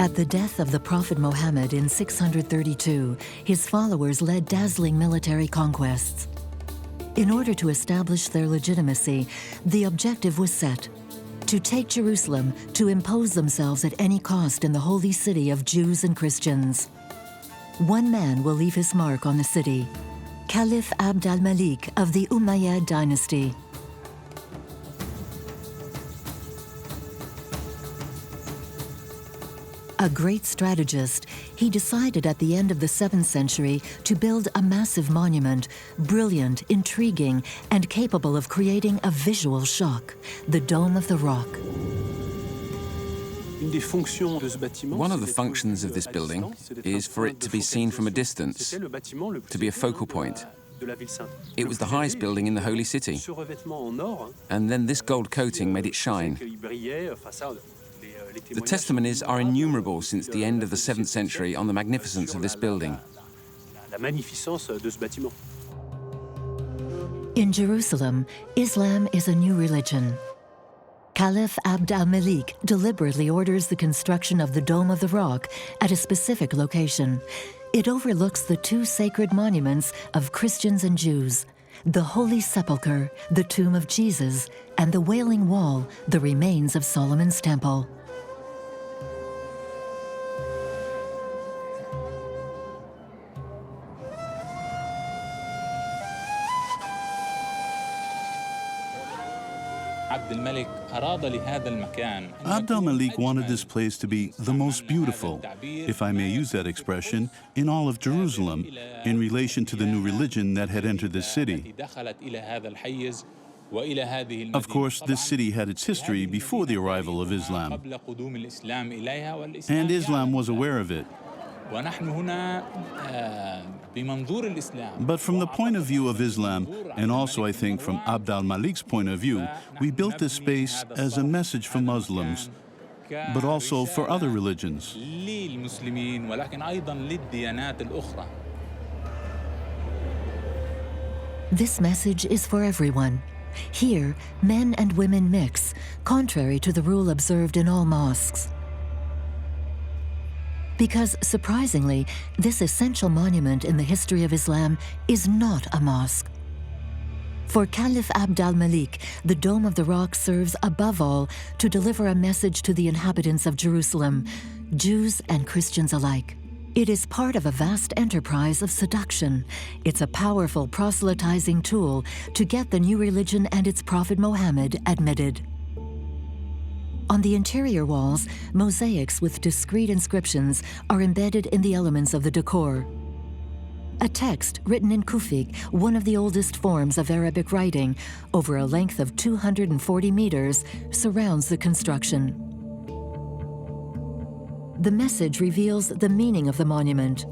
At the death of the Prophet Muhammad in 632, his followers led dazzling military conquests. In order to establish their legitimacy, the objective was set: to take Jerusalem, to impose themselves at any cost in the holy city of Jews and Christians. One man will leave his mark on the city: Caliph Abd al-Malik of the Umayyad dynasty. A great strategist, he decided at the end of the 7th century to build a massive monument, brilliant, intriguing, and capable of creating a visual shock: the Dome of the Rock. One of the functions of this building is for it to be seen from a distance, to be a focal point. It was the highest building in the Holy City, and then this gold coating made it shine. The testimonies are innumerable since the end of the 7th century on the magnificence of this building. In Jerusalem, Islam is a new religion. Caliph Abd al-Malik deliberately orders the construction of the Dome of the Rock at a specific location. It overlooks the two sacred monuments of Christians and Jews: the Holy Sepulchre, the tomb of Jesus, and the Wailing Wall, the remains of Solomon's Temple. Abd al-Malik wanted this place to be the most beautiful, if I may use that expression, in all of Jerusalem, in relation to the new religion that had entered the city. Of course, this city had its history before the arrival of Islam, and Islam was aware of it. But from the point of view of Islam, and also I think from Abd al-Malik's point of view, we built this space as a message for Muslims, but also for other religions. This message is for everyone. Here, men and women mix, contrary to the rule observed in all mosques. Because, surprisingly, this essential monument in the history of Islam is not a mosque. For Caliph Abd al-Malik, the Dome of the Rock serves above all to deliver a message to the inhabitants of Jerusalem, Jews and Christians alike. It is part of a vast enterprise of seduction. It's a powerful proselytizing tool to get the new religion and its prophet Muhammad admitted. On the interior walls, mosaics with discrete inscriptions are embedded in the elements of the decor. A text written in Kufic, one of the oldest forms of Arabic writing, over a length of 240 meters, surrounds the construction. The message reveals the meaning of the monument,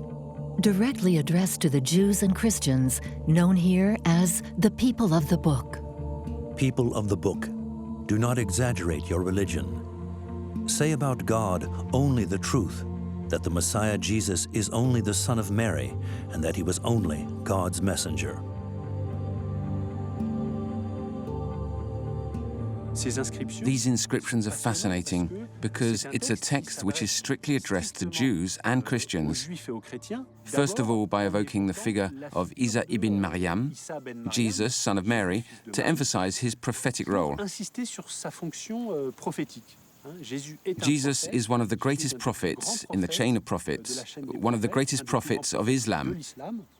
directly addressed to the Jews and Christians, known here as the people of the book. People of the book, do not exaggerate your religion. Say about God only the truth, that the Messiah Jesus is only the Son of Mary, and that he was only God's messenger. These inscriptions are fascinating because it's a text which is strictly addressed to Jews and Christians. First of all, by evoking the figure of Isa ibn Maryam, Jesus, son of Mary, to emphasize his prophetic role. Jesus is one of the greatest prophets in the chain of prophets, one of the greatest prophets of Islam.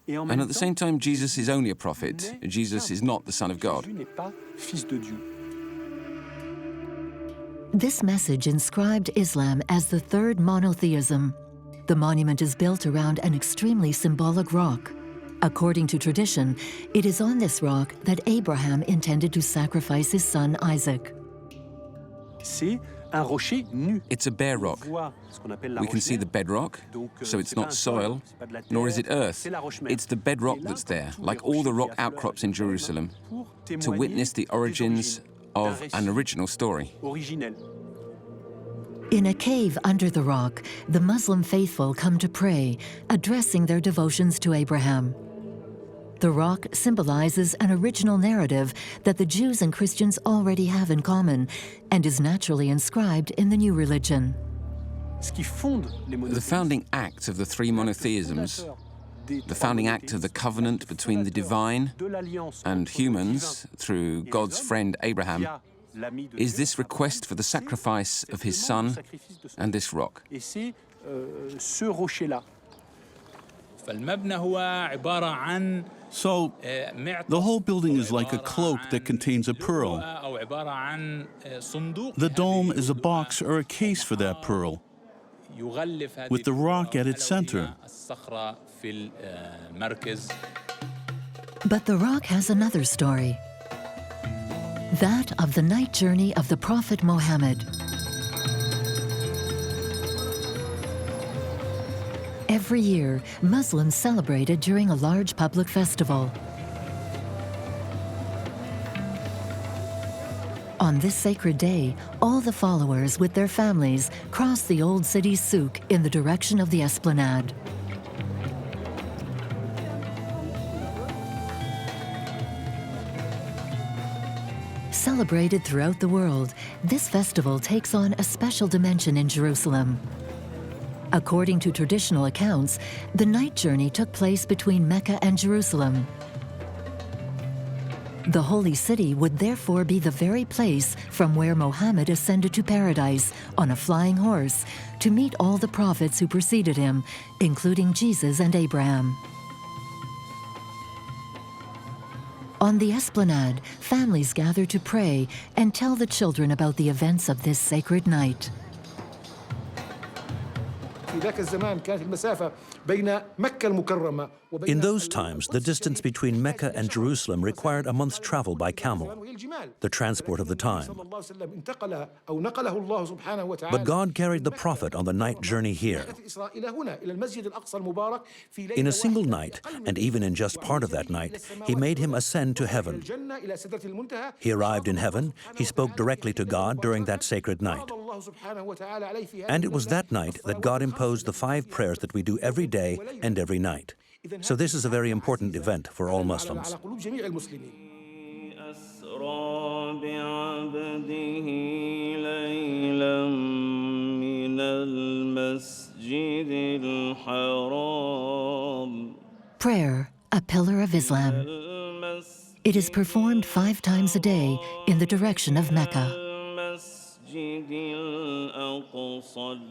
And at the same time, Jesus is only a prophet. Jesus is not the Son of God. This message inscribed Islam as the third monotheism. The monument is built around an extremely symbolic rock. According to tradition, it is on this rock that Abraham intended to sacrifice his son Isaac. It's a bare rock. We can see the bedrock, so it's not soil, nor is it earth. It's the bedrock that's there, like all the rock outcrops in Jerusalem, to witness the origins of an original story. In a cave under the rock, the Muslim faithful come to pray, addressing their devotions to Abraham. The rock symbolizes an original narrative that the Jews and Christians already have in common and is naturally inscribed in the new religion. The founding act of the three monotheisms, the founding act of the covenant between the divine and humans through God's friend Abraham, is this request for the sacrifice of his son and this rock. So, the whole building is like a cloak that contains a pearl. The dome is a box or a case for that pearl, with the rock at its center. But the rock has another story, that of the night journey of the Prophet Muhammad. Every year, Muslims celebrate it during a large public festival. On this sacred day, all the followers with their families cross the old city's souk in the direction of the esplanade. Celebrated throughout the world, this festival takes on a special dimension in Jerusalem. According to traditional accounts, the night journey took place between Mecca and Jerusalem. The holy city would therefore be the very place from where Muhammad ascended to paradise on a flying horse to meet all the prophets who preceded him, including Jesus and Abraham. On the esplanade, families gather to pray and tell the children about the events of this sacred night. In those times, the distance between Mecca and Jerusalem required a month's travel by camel, the transport of the time. But God carried the Prophet on the night journey here. In a single night, and even in just part of that night, he made him ascend to heaven. He arrived in heaven, he spoke directly to God during that sacred night. And it was that night that God imposed the 5 prayers that we do every day and every night. So this is a very important event for all Muslims. Prayer, a pillar of Islam. It is performed 5 times a day in the direction of Mecca.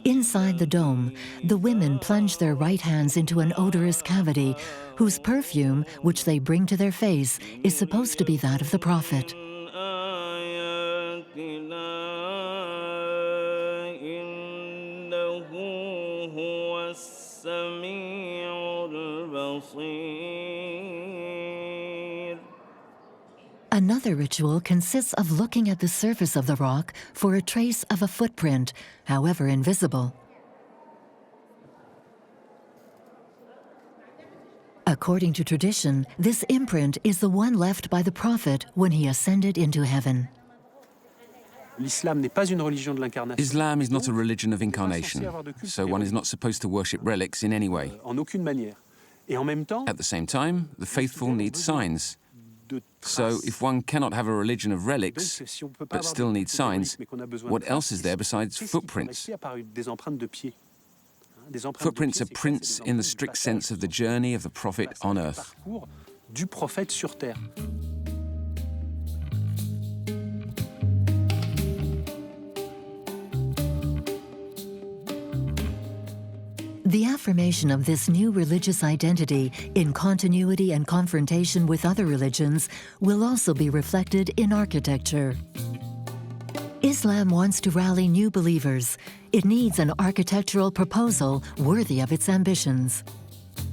Inside the dome, the women plunge their right hands into an odorous cavity whose perfume, which they bring to their face, is supposed to be that of the Prophet. Another ritual consists of looking at the surface of the rock for a trace of a footprint, however invisible. According to tradition, this imprint is the one left by the Prophet when he ascended into heaven. Islam is not a religion of incarnation, so one is not supposed to worship relics in any way. At the same time, the faithful need signs. So if one cannot have a religion of relics, but still need signs, what else is there besides footprints? Footprints are prints in the strict sense of the journey of the Prophet on earth. The affirmation of this new religious identity in continuity and confrontation with other religions will also be reflected in architecture. Islam wants to rally new believers. It needs an architectural proposal worthy of its ambitions.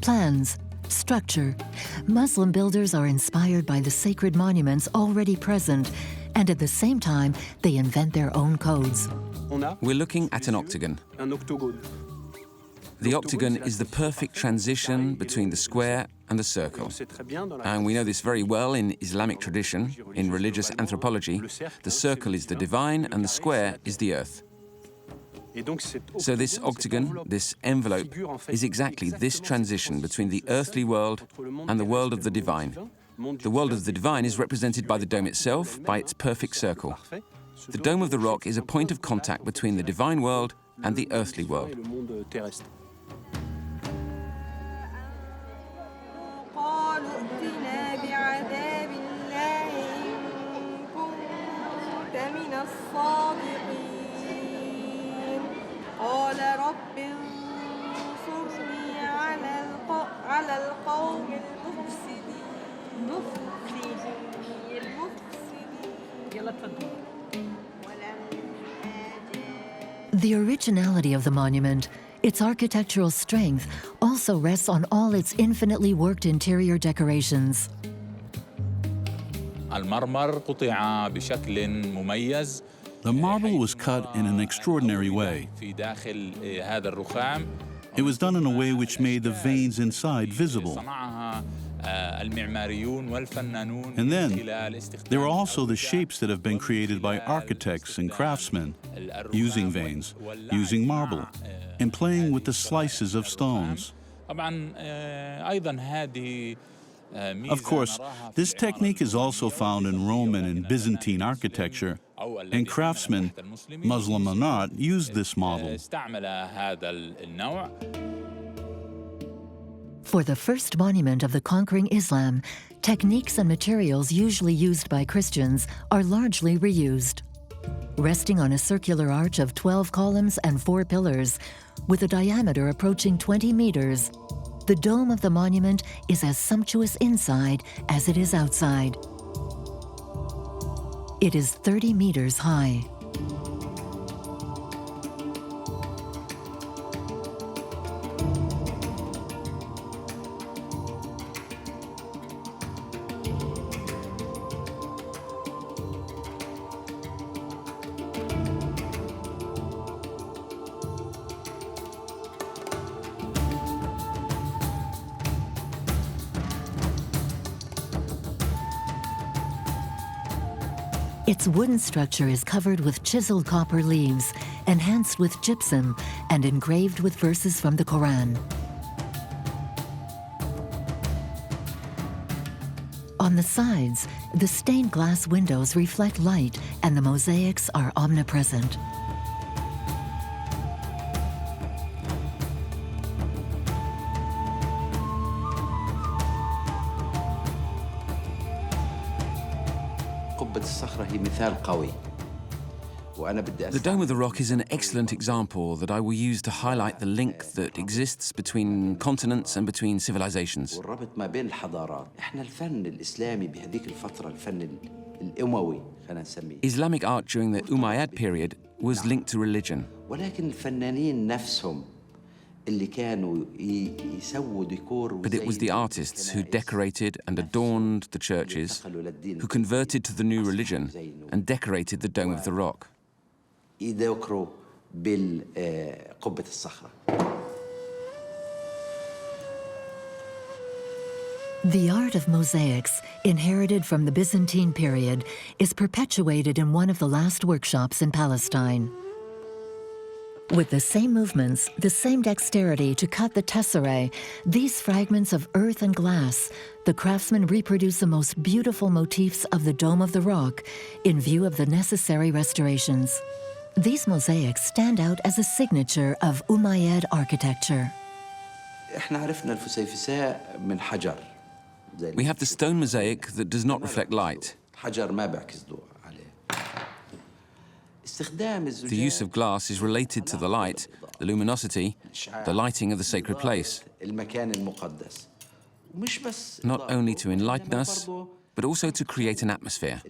Plans, structure. Muslim builders are inspired by the sacred monuments already present, and at the same time, they invent their own codes. We're looking at an octagon. The octagon is the perfect transition between the square and the circle. And we know this very well in Islamic tradition, in religious anthropology. The circle is the divine and the square is the earth. So this octagon, this envelope, is exactly this transition between the earthly world and the world of the divine. The world of the divine is represented by the dome itself, by its perfect circle. The dome of the rock is a point of contact between the divine world and the earthly world. The originality of the monument, its architectural strength, also rests on all its infinitely worked interior decorations. The marble was cut in an extraordinary way. It was done in a way which made the veins inside visible. And then there are also the shapes that have been created by architects and craftsmen, using veins, using marble, and playing with the slices of stones. Of course, this technique is also found in Roman and Byzantine architecture, and craftsmen, Muslim or not, used this model. For the first monument of the conquering Islam, techniques and materials usually used by Christians are largely reused. Resting on a circular arch of 12 columns and 4 pillars, with a diameter approaching 20 meters, the dome of the monument is as sumptuous inside as it is outside. It is 30 meters high. Its wooden structure is covered with chiseled copper leaves, enhanced with gypsum, and engraved with verses from the Quran. On the sides, the stained glass windows reflect light and the mosaics are omnipresent. The Dome of the Rock is an excellent example that I will use to highlight the link that exists between continents and between civilizations. Islamic art during the Umayyad period was linked to religion. But it was the artists who decorated and adorned the churches, who converted to the new religion and decorated the Dome of the Rock. The art of mosaics, inherited from the Byzantine period, is perpetuated in one of the last workshops in Palestine. With the same movements, the same dexterity to cut the tesserae, these fragments of earth and glass, the craftsmen reproduce the most beautiful motifs of the Dome of the Rock in view of the necessary restorations. These mosaics stand out as a signature of Umayyad architecture. We have the stone mosaic that does not reflect light. The use of glass is related to the light, the luminosity, the lighting of the sacred place. Not only to enlighten us, but also to create an atmosphere.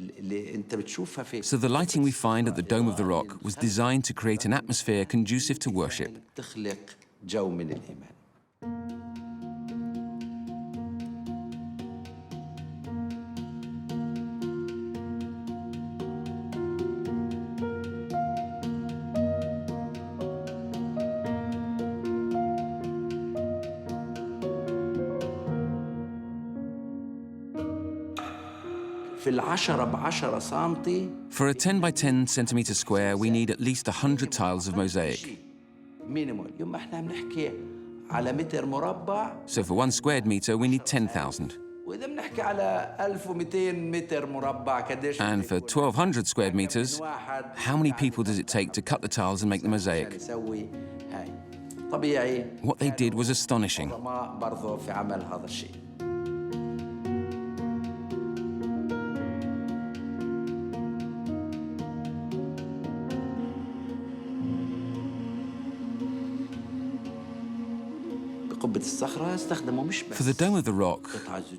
So the lighting we find at the Dome of the Rock was designed to create an atmosphere conducive to worship. For a 10 by 10 centimeter square, we need at least 100 tiles of mosaic. So for 1 squared meter, we need 10,000. And for 1,200 square meters, how many people does it take to cut the tiles and make the mosaic? What they did was astonishing. For the Dome of the Rock,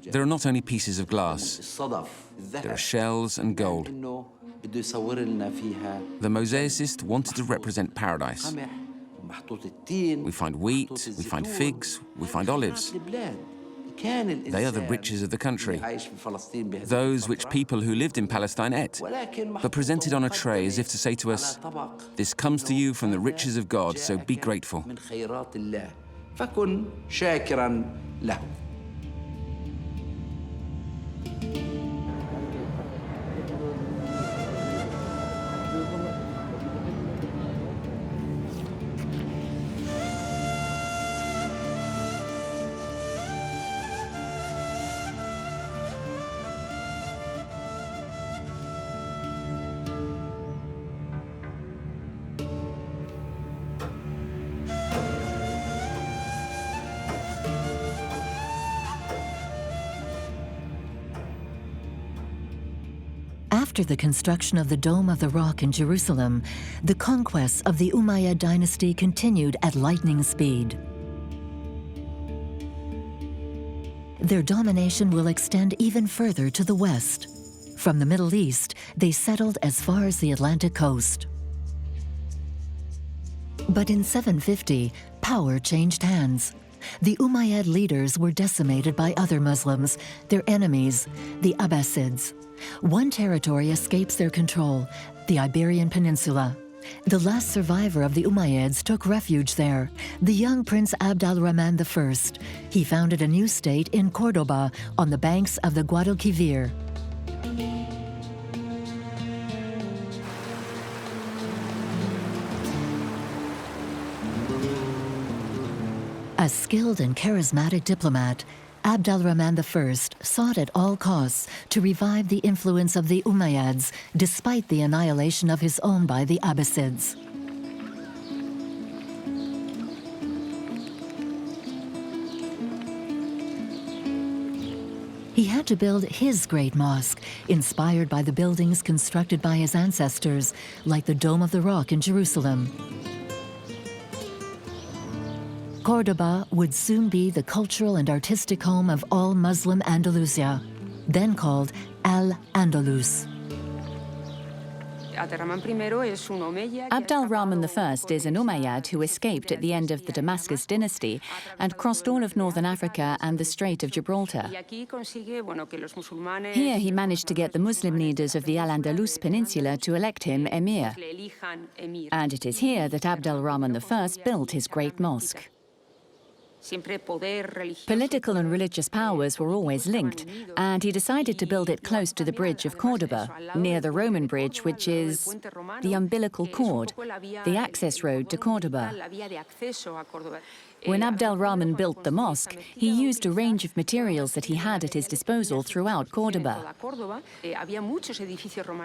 there are not only pieces of glass, there are shells and gold. The mosaicist wanted to represent paradise. We find wheat, we find figs, we find olives. They are the riches of the country, those which people who lived in Palestine ate, but presented on a tray as if to say to us, this comes to you from the riches of God, so be grateful. فكن شاكرا له. After the construction of the Dome of the Rock in Jerusalem, the conquests of the Umayyad dynasty continued at lightning speed. Their domination will extend even further to the west. From the Middle East, they settled as far as the Atlantic coast. But in 750, power changed hands. The Umayyad leaders were decimated by other Muslims, their enemies, the Abbasids. One territory escapes their control, the Iberian Peninsula. The last survivor of the Umayyads took refuge there, the young Prince Abd al-Rahman I. He founded a new state in Cordoba on the banks of the Guadalquivir. A skilled and charismatic diplomat, Abd al-Rahman I sought at all costs to revive the influence of the Umayyads despite the annihilation of his own by the Abbasids. He had to build his great mosque, inspired by the buildings constructed by his ancestors, like the Dome of the Rock in Jerusalem. Cordoba would soon be the cultural and artistic home of all Muslim Andalusia, then called Al-Andalus. Abd al-Rahman I is an Umayyad who escaped at the end of the Damascus dynasty and crossed all of northern Africa and the Strait of Gibraltar. Here he managed to get the Muslim leaders of the Al-Andalus Peninsula to elect him emir. And it is here that Abd al-Rahman I built his great mosque. Political and religious powers were always linked, and he decided to build it close to the bridge of Cordoba, near the Roman bridge, which is the umbilical cord, the access road to Cordoba. When Abd al-Rahman built the mosque, he used a range of materials that he had at his disposal throughout Cordoba.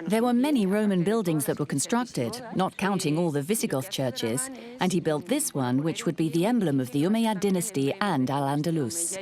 There were many Roman buildings that were constructed, not counting all the Visigoth churches, and he built this one, which would be the emblem of the Umayyad dynasty and Al-Andalus.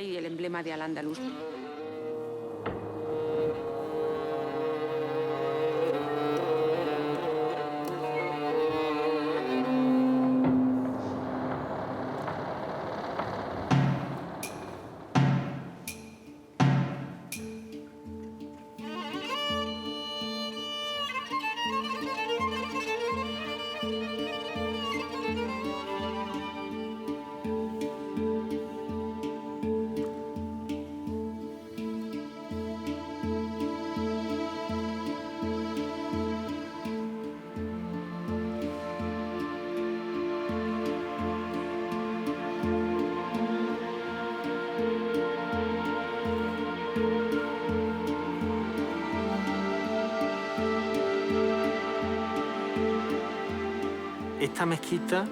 Esta mezquita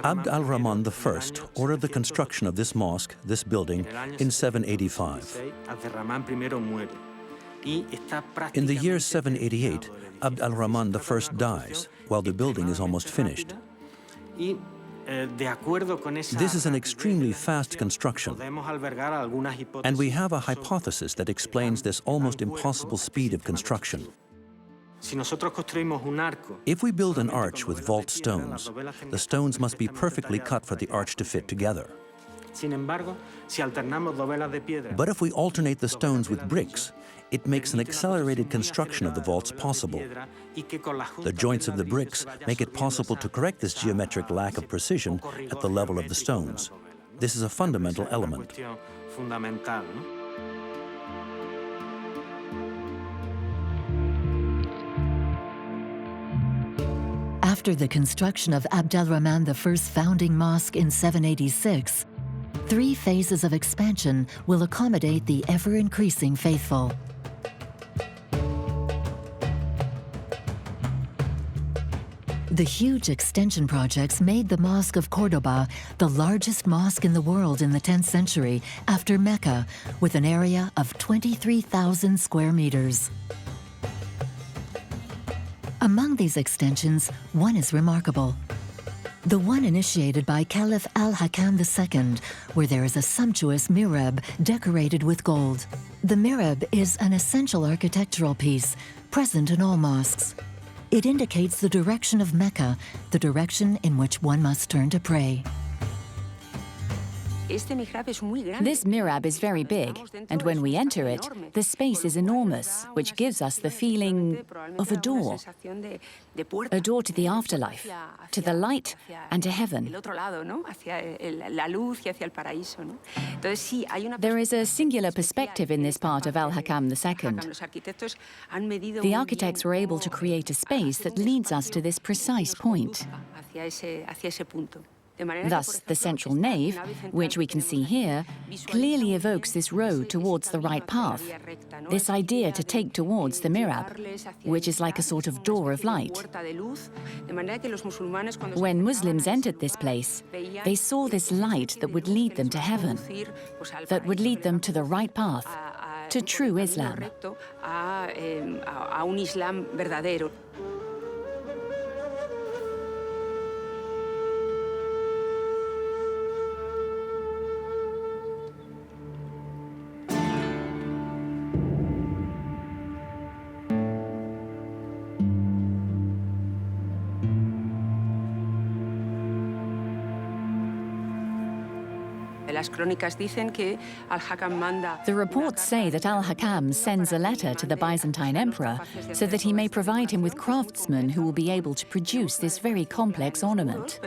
Abd al-Rahman I ordered the construction of this mosque, this building, in 785. In the year 788, Abd al-Rahman I dies, while the building is almost finished. This is an extremely fast construction, and we have a hypothesis that explains this almost impossible speed of construction. If we build an arch with vault stones, the stones must be perfectly cut for the arch to fit together. But if we alternate the stones with bricks, it makes an accelerated construction of the vaults possible. The joints of the bricks make it possible to correct this geometric lack of precision at the level of the stones. This is a fundamental element. After the construction of Abd al-Rahman I's founding mosque in 786, 3 phases of expansion will accommodate the ever-increasing faithful. The huge extension projects made the Mosque of Cordoba the largest mosque in the world in the 10th century after Mecca, with an area of 23,000 square meters. Among these extensions, one is remarkable. The one initiated by Caliph al-Hakam II, where there is a sumptuous mihrab decorated with gold. The mihrab is an essential architectural piece, present in all mosques. It indicates the direction of Mecca, the direction in which one must turn to pray. This mihrab is very big, and when we enter it, the space is enormous, which gives us the feeling of a door to the afterlife, to the light, and to heaven. There is a singular perspective in this part of al-Hakam II. The architects were able to create a space that leads us to this precise point. Thus, the central nave, which we can see here, clearly evokes this road towards the right path, this idea to take towards the mihrab, which is like a sort of door of light. When Muslims entered this place, they saw this light that would lead them to heaven, that would lead them to the right path, to true Islam. The reports say that al-Hakam sends a letter to the Byzantine emperor so that he may provide him with craftsmen who will be able to produce this very complex ornament.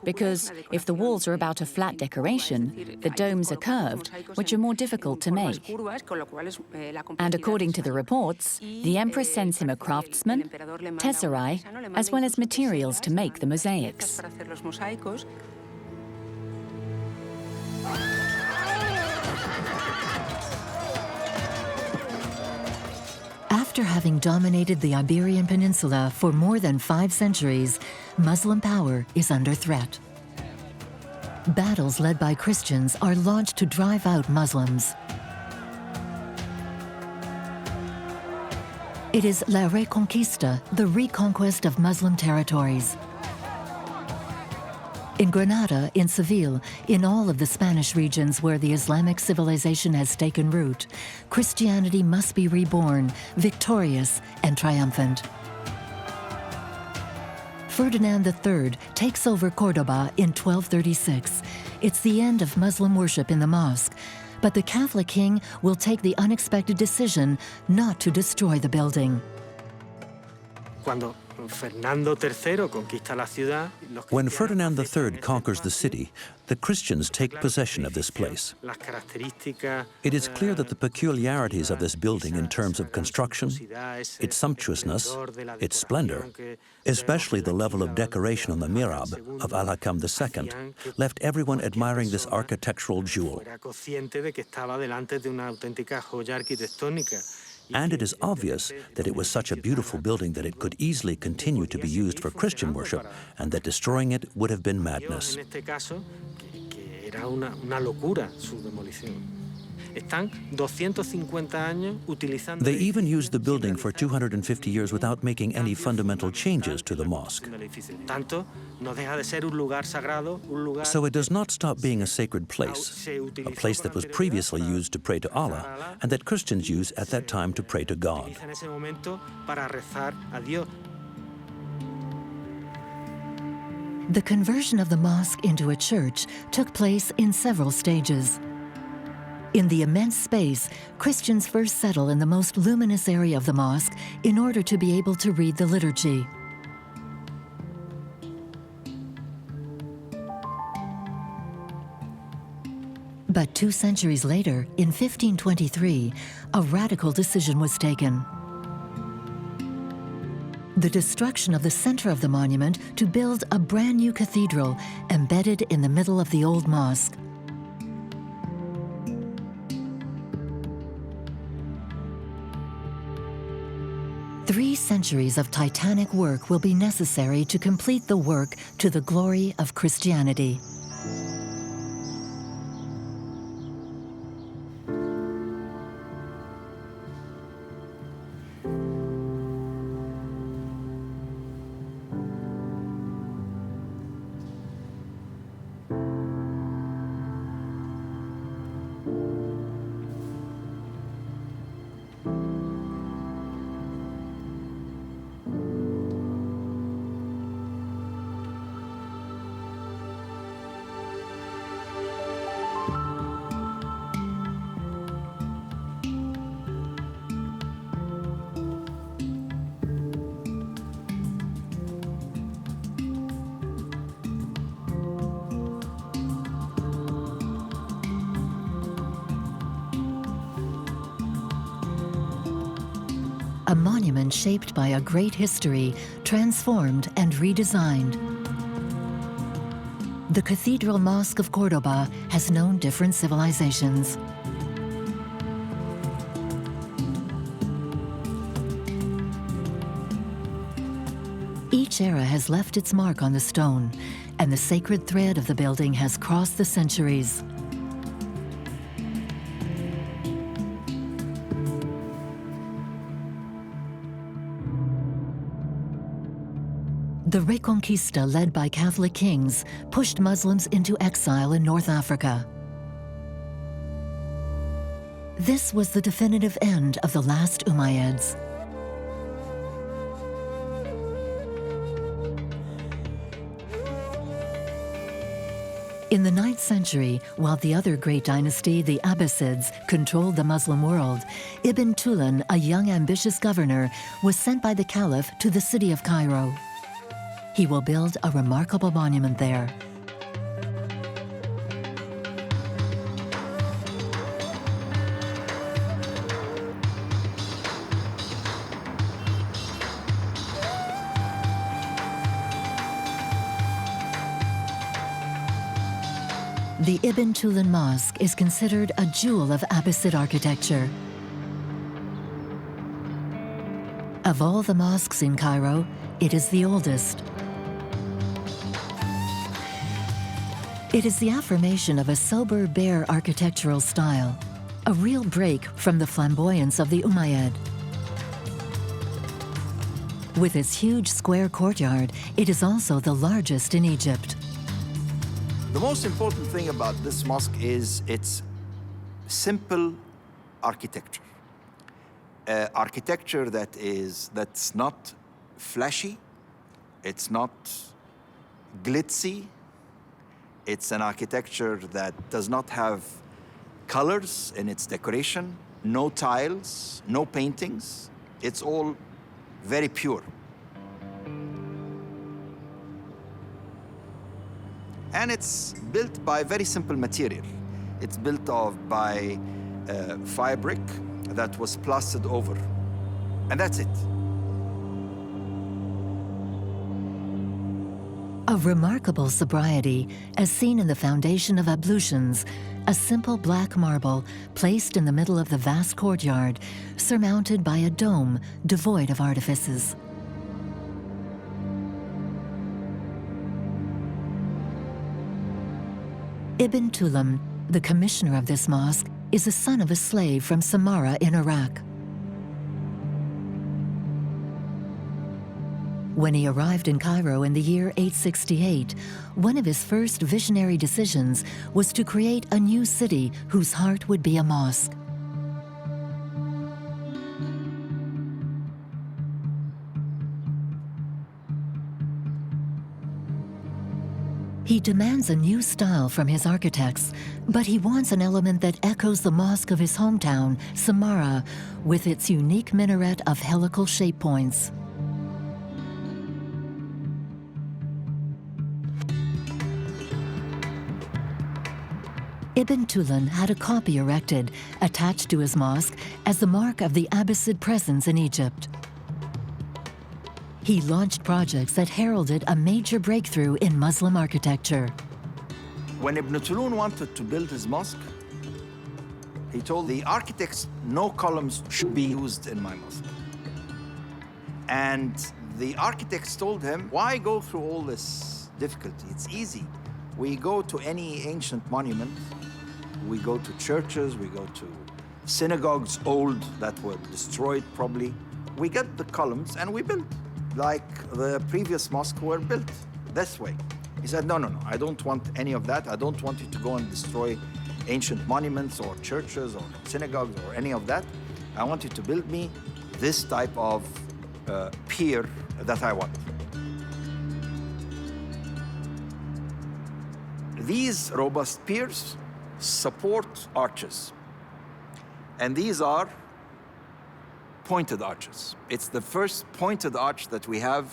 Because if the walls are about a flat decoration, the domes are curved, which are more difficult to make. And according to the reports, the emperor sends him a craftsman, tesserae, as well as materials to make the mosaics. After having dominated the Iberian Peninsula for more than 5 centuries, Muslim power is under threat. Battles led by Christians are launched to drive out Muslims. It is La Reconquista, the reconquest of Muslim territories. In Granada, in Seville, in all of the Spanish regions where the Islamic civilization has taken root, Christianity must be reborn, victorious and triumphant. Ferdinand III takes over Cordoba in 1236. It's the end of Muslim worship in the mosque, but the Catholic king will take the unexpected decision not to destroy the building. When Ferdinand III conquers the city, the Christians take possession of this place. It is clear that the peculiarities of this building in terms of construction, its sumptuousness, its splendor, especially the level of decoration on the mihrab of al-Hakam II, left everyone admiring this architectural jewel. And it is obvious that it was such a beautiful building that it could easily continue to be used for Christian worship, and that destroying it would have been madness. They even used the building for 250 years without making any fundamental changes to the mosque. So it does not stop being a sacred place, a place that was previously used to pray to Allah and that Christians use at that time to pray to God. The conversion of the mosque into a church took place in several stages. In the immense space, Christians first settle in the most luminous area of the mosque in order to be able to read the liturgy. But 2 centuries later, in 1523, a radical decision was taken. The destruction of the center of the monument to build a brand new cathedral embedded in the middle of the old mosque. Three centuries of titanic work will be necessary to complete the work to the glory of Christianity. A monument shaped by a great history, transformed and redesigned. The Cathedral Mosque of Cordoba has known different civilizations. Each era has left its mark on the stone, and the sacred thread of the building has crossed the centuries. The Reconquista led by Catholic kings pushed Muslims into exile in North Africa. This was the definitive end of the last Umayyads. In the 9th century, while the other great dynasty, the Abbasids, controlled the Muslim world, Ibn Tulun, a young ambitious governor, was sent by the Caliph to the city of Cairo. He will build a remarkable monument there. The Ibn Tulun Mosque is considered a jewel of Abbasid architecture. Of all the mosques in Cairo, it is the oldest. It is the affirmation of a sober, bare architectural style, a real break from the flamboyance of the Umayyad. With its huge square courtyard, it is also the largest in Egypt. The most important thing about this mosque is its simple architecture. Architecture that's not flashy, it's not glitzy. It's an architecture that does not have colors in its decoration, no tiles, no paintings. It's all very pure. And it's built by very simple material. It's built by fire brick that was plastered over. And that's it. Of remarkable sobriety, as seen in the foundation of ablutions, a simple black marble placed in the middle of the vast courtyard, surmounted by a dome devoid of artifices. Ibn Tulun, the commissioner of this mosque, is a son of a slave from Samarra in Iraq. When he arrived in Cairo in the year 868, one of his first visionary decisions was to create a new city whose heart would be a mosque. He demands a new style from his architects, but he wants an element that echoes the mosque of his hometown, Samarra, with its unique minaret of helical shape points. Ibn Tulun had a copy erected, attached to his mosque, as the mark of the Abbasid presence in Egypt. He launched projects that heralded a major breakthrough in Muslim architecture. When Ibn Tulun wanted to build his mosque, he told the architects no columns should be used in my mosque. And the architects told him, why go through all this difficulty? It's easy. We go to any ancient monument, we go to churches, we go to synagogues, old, that were destroyed probably. We get the columns and we build, like the previous mosques were built, this way. He said, no, I don't want any of that. I don't want you to go and destroy ancient monuments or churches or synagogues or any of that. I want you to build me this type of pier that I want. These robust piers support arches, and these are pointed arches. It's the first pointed arch that we have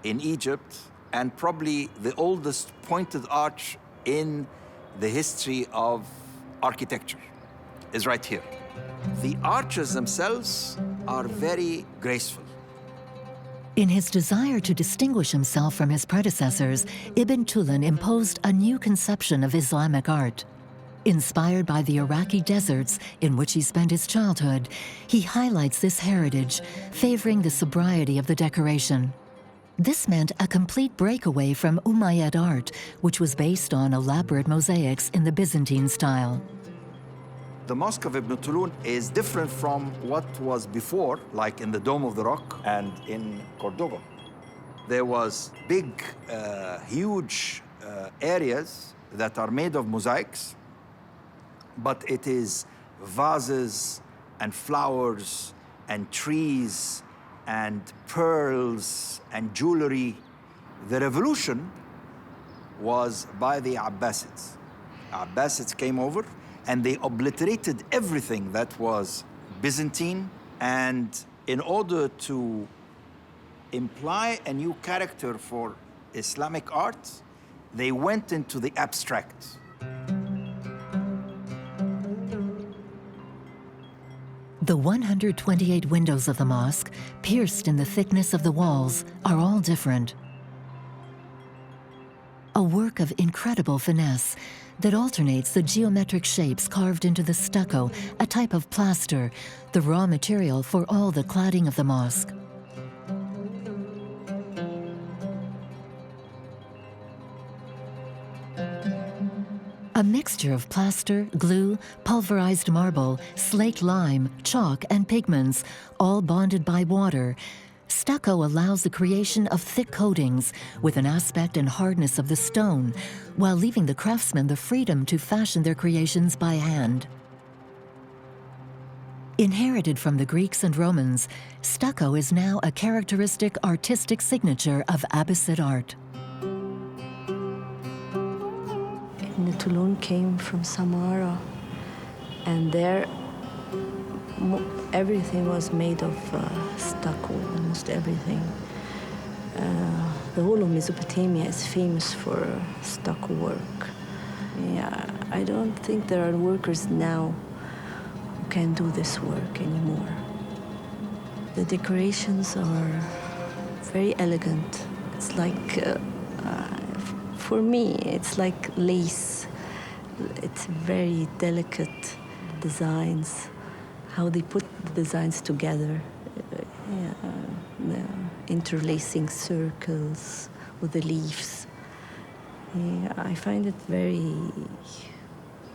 in Egypt, and probably the oldest pointed arch in the history of architecture is right here. The arches themselves are very graceful. In his desire to distinguish himself from his predecessors, Ibn Tulun imposed a new conception of Islamic art. Inspired by the Iraqi deserts in which he spent his childhood, he highlights this heritage, favoring the sobriety of the decoration. This meant a complete breakaway from Umayyad art, which was based on elaborate mosaics in the Byzantine style. The Mosque of Ibn Tulun is different from what was before, like in the Dome of the Rock and in Cordoba. There was big, huge areas that are made of mosaics, but it is vases and flowers and trees and pearls and jewelry. The revolution was by the Abbasids. Abbasids came over and they obliterated everything that was Byzantine, and in order to imply a new character for Islamic art, they went into the abstract. The 128 windows of the mosque, pierced in the thickness of the walls, are all different. A work of incredible finesse that alternates the geometric shapes carved into the stucco, a type of plaster, the raw material for all the cladding of the mosque. A mixture of plaster, glue, pulverized marble, slaked lime, chalk, and pigments, all bonded by water, stucco allows the creation of thick coatings with an aspect and hardness of the stone, while leaving the craftsmen the freedom to fashion their creations by hand. Inherited from the Greeks and Romans, stucco is now a characteristic artistic signature of Abbasid art. Ibn Tulun came from Samarra, and there everything was made of stucco, almost everything. The whole of Mesopotamia is famous for stucco work. Yeah, I don't think there are workers now who can do this work anymore. The decorations are very elegant. It's like For me, it's like lace. It's very delicate designs, how they put the designs together. The interlacing circles with the leaves. Yeah, I find it very,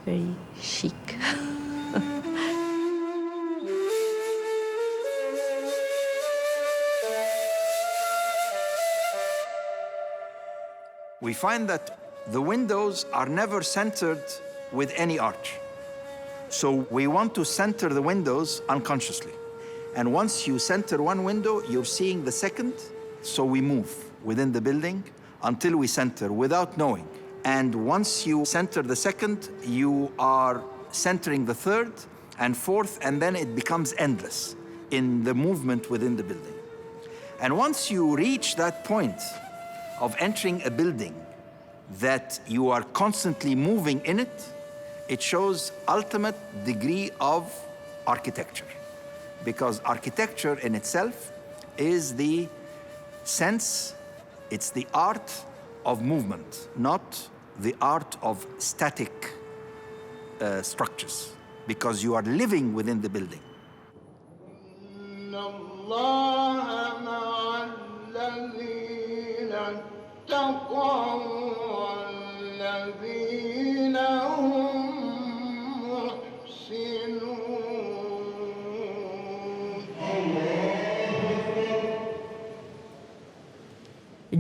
very chic. We find that the windows are never centered with any arch. So we want to center the windows unconsciously. And once you center one window, you're seeing the second. So we move within the building until we center without knowing. And once you center the second, you are centering the third and fourth, and then it becomes endless in the movement within the building. And once you reach that point of entering a building that you are constantly moving in it, it shows ultimate degree of architecture. Because architecture in itself is the sense, it's the art of movement, not the art of static structures, because you are living within the building.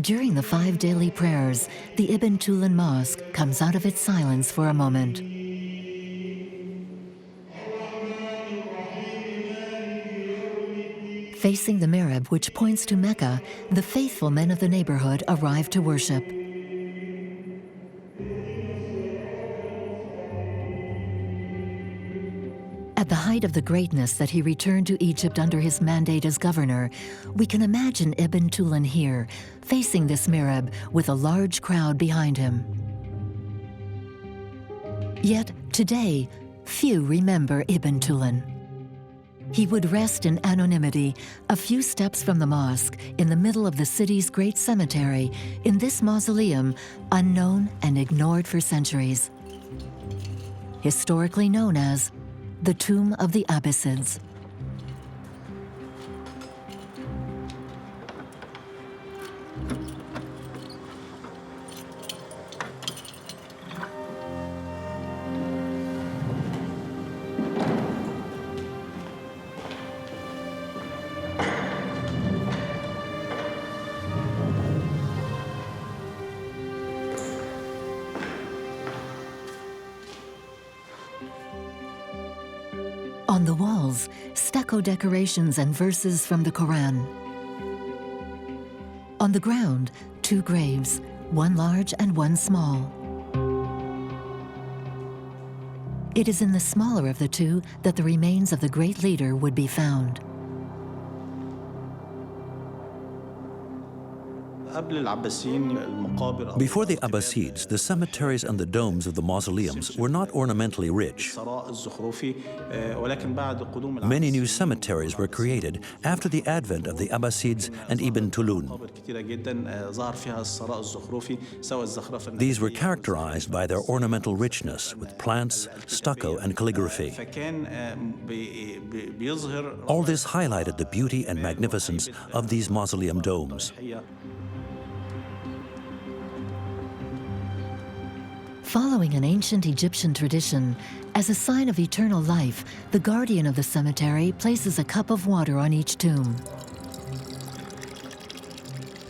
During the 5 daily prayers, the Ibn Tulun Mosque comes out of its silence for a moment. Facing the mihrab which points to Mecca, the faithful men of the neighborhood arrive to worship. At the height of the greatness that he returned to Egypt under his mandate as governor, we can imagine Ibn Tulun here, facing this mihrab with a large crowd behind him. Yet today, few remember Ibn Tulun. He would rest in anonymity a few steps from the mosque in the middle of the city's great cemetery, in this mausoleum, unknown and ignored for centuries. Historically known as the Tomb of the Abbasids. On the walls, stucco decorations and verses from the Quran. On the ground, 2 graves, one large and one small. It is in the smaller of the two that the remains of the great leader would be found. Before the Abbasids, the cemeteries and the domes of the mausoleums were not ornamentally rich. Many new cemeteries were created after the advent of the Abbasids and Ibn Tulun. These were characterized by their ornamental richness with plants, stucco, and calligraphy. All this highlighted the beauty and magnificence of these mausoleum domes. Following an ancient Egyptian tradition, as a sign of eternal life, the guardian of the cemetery places a cup of water on each tomb.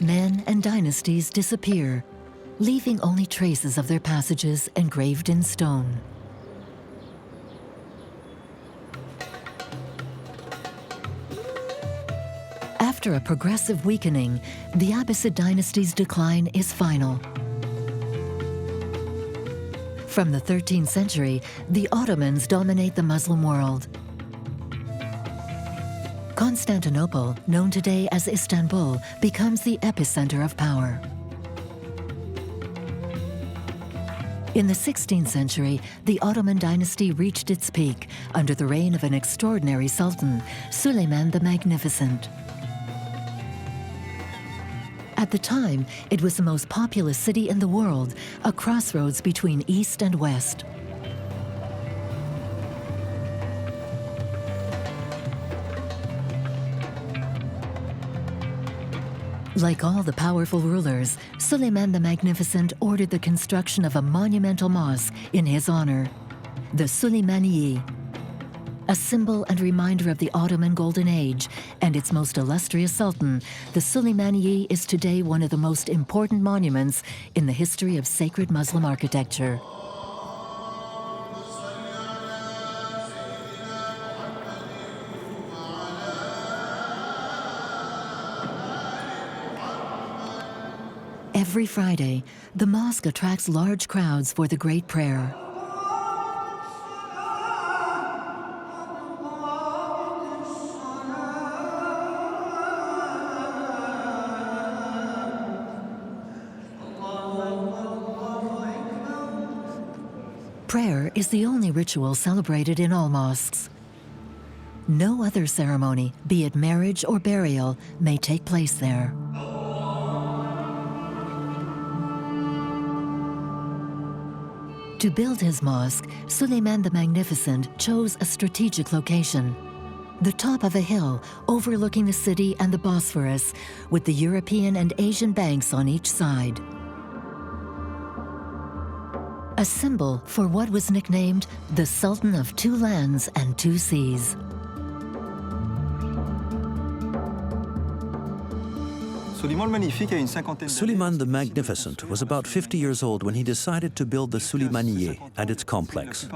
Men and dynasties disappear, leaving only traces of their passages engraved in stone. After a progressive weakening, the Abbasid dynasty's decline is final. From the 13th century, the Ottomans dominate the Muslim world. Constantinople, known today as Istanbul, becomes the epicenter of power. In the 16th century, the Ottoman dynasty reached its peak under the reign of an extraordinary sultan, Süleymaniye the Magnificent. At the time, it was the most populous city in the world, a crossroads between East and West. Like all the powerful rulers, Suleiman the Magnificent ordered the construction of a monumental mosque in his honor, the Süleymaniye, a symbol and reminder of the Ottoman Golden Age and its most illustrious sultan. The Süleymaniye is today one of the most important monuments in the history of sacred Muslim architecture. Every Friday, the mosque attracts large crowds for the Great Prayer. Prayer is the only ritual celebrated in all mosques. No other ceremony, be it marriage or burial, may take place there. To build his mosque, Suleiman the Magnificent chose a strategic location, the top of a hill overlooking the city and the Bosphorus, with the European and Asian banks on each side. A symbol for what was nicknamed the Sultan of Two Lands and Two Seas. Suleiman the Magnificent was about 50 years old when he decided to build the Süleymaniye and its complex.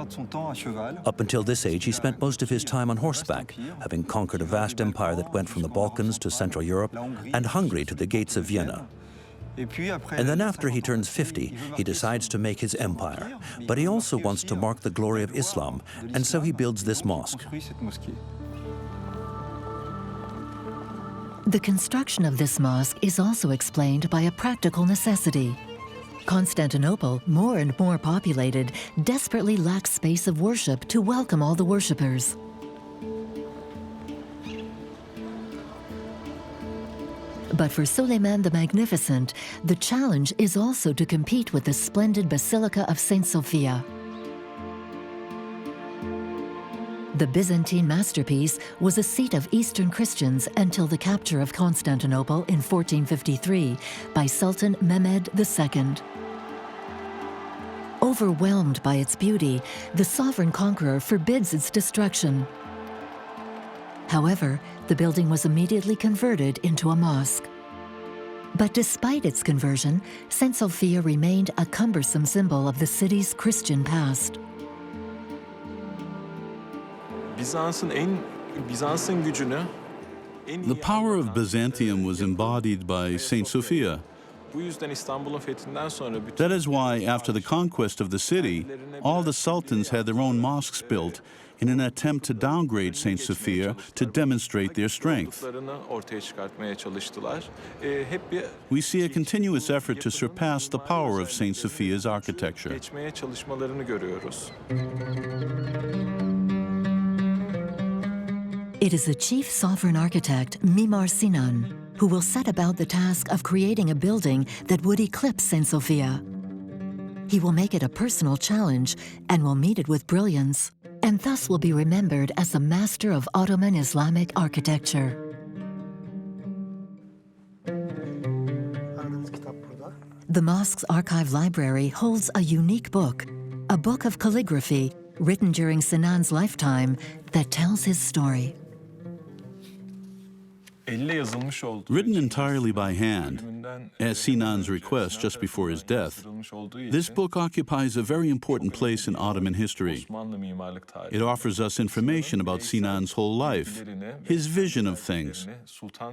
Up until this age, he spent most of his time on horseback, having conquered a vast empire that went from the Balkans to Central Europe and Hungary to the gates of Vienna. And then after he turns 50, he decides to make his empire. But he also wants to mark the glory of Islam, and so he builds this mosque. The construction of this mosque is also explained by a practical necessity. Constantinople, more and more populated, desperately lacks space of worship to welcome all the worshippers. But for Suleiman the Magnificent, the challenge is also to compete with the splendid Basilica of Saint Sophia. The Byzantine masterpiece was a seat of Eastern Christians until the capture of Constantinople in 1453 by Sultan Mehmed II. Overwhelmed by its beauty, the sovereign conqueror forbids its destruction. However, the building was immediately converted into a mosque. But despite its conversion, Saint Sophia remained a cumbersome symbol of the city's Christian past. The power of Byzantium was embodied by Saint Sophia. That is why, after the conquest of the city, all the sultans had their own mosques built in an attempt to downgrade Saint Sophia to demonstrate their strength. We see a continuous effort to surpass the power of Saint Sophia's architecture. It is the chief sovereign architect, Mimar Sinan, who will set about the task of creating a building that would eclipse Saint Sophia. He will make it a personal challenge and will meet it with brilliance, and thus will be remembered as the master of Ottoman Islamic architecture. The mosque's archive library holds a unique book, a book of calligraphy written during Sinan's lifetime that tells his story. Written entirely by hand, at Sinan's request just before his death, this book occupies a very important place in Ottoman history. It offers us information about Sinan's whole life, his vision of things,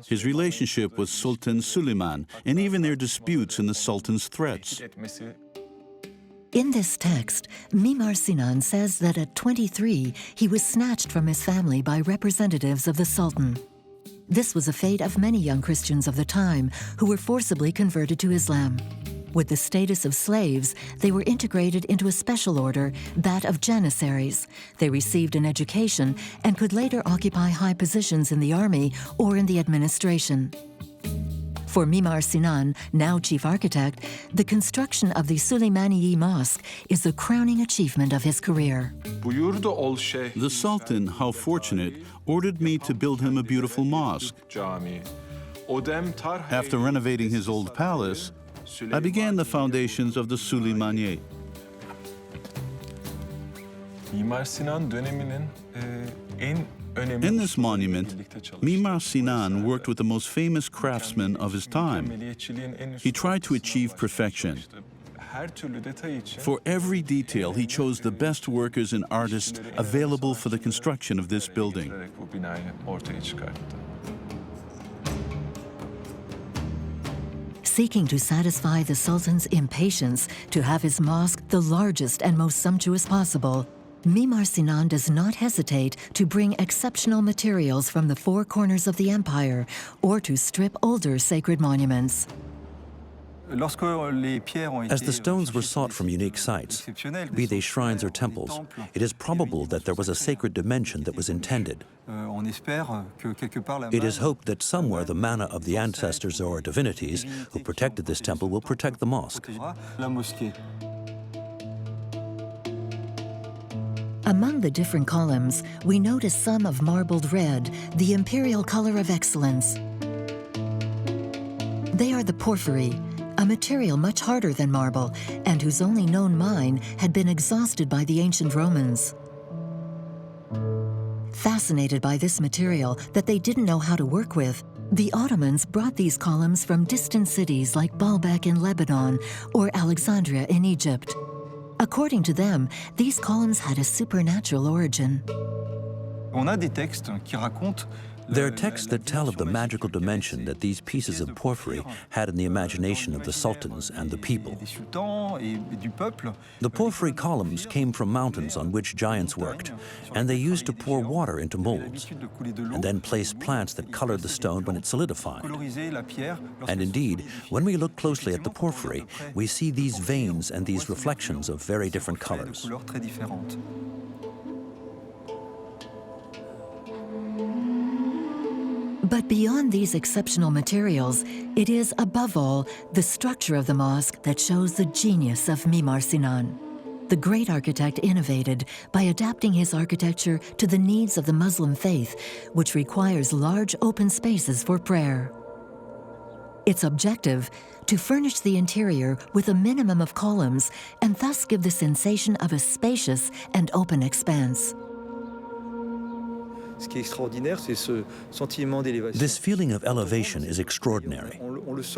his relationship with Sultan Suleiman, and even their disputes and the Sultan's threats. In this text, Mimar Sinan says that at 23, he was snatched from his family by representatives of the Sultan. This was a fate of many young Christians of the time who were forcibly converted to Islam. With the status of slaves, they were integrated into a special order, that of Janissaries. They received an education and could later occupy high positions in the army or in the administration. For Mimar Sinan, now chief architect, the construction of the Süleymaniye Mosque is the crowning achievement of his career. The Sultan, how fortunate, ordered me to build him a beautiful mosque. After renovating his old palace, I began the foundations of the Süleymaniye. In this monument, Mimar Sinan worked with the most famous craftsmen of his time. He tried to achieve perfection. For every detail, he chose the best workers and artists available for the construction of this building. Seeking to satisfy the Sultan's impatience to have his mosque the largest and most sumptuous possible, Mimar Sinan does not hesitate to bring exceptional materials from the four corners of the empire or to strip older sacred monuments. As the stones were sought from unique sites, be they shrines or temples, it is probable that there was a sacred dimension that was intended. It is hoped that somewhere the manna of the ancestors or divinities who protected this temple will protect the mosque. Among the different columns, we notice some of marbled red, the imperial color of excellence. They are the porphyry, a material much harder than marble and whose only known mine had been exhausted by the ancient Romans. Fascinated by this material that they didn't know how to work with, the Ottomans brought these columns from distant cities like Baalbek in Lebanon or Alexandria in Egypt. According to them, these columns had a supernatural origin. There are texts that tell of the magical dimension that these pieces of porphyry had in the imagination of the sultans and the people. The porphyry columns came from mountains on which giants worked, and they used to pour water into molds, and then place plants that colored the stone when it solidified. And indeed, when we look closely at the porphyry, we see these veins and these reflections of very different colors. But beyond these exceptional materials, it is, above all, the structure of the mosque that shows the genius of Mimar Sinan. The great architect innovated by adapting his architecture to the needs of the Muslim faith, which requires large open spaces for prayer. Its objective, to furnish the interior with a minimum of columns and thus give the sensation of a spacious and open expanse. This feeling of elevation is extraordinary.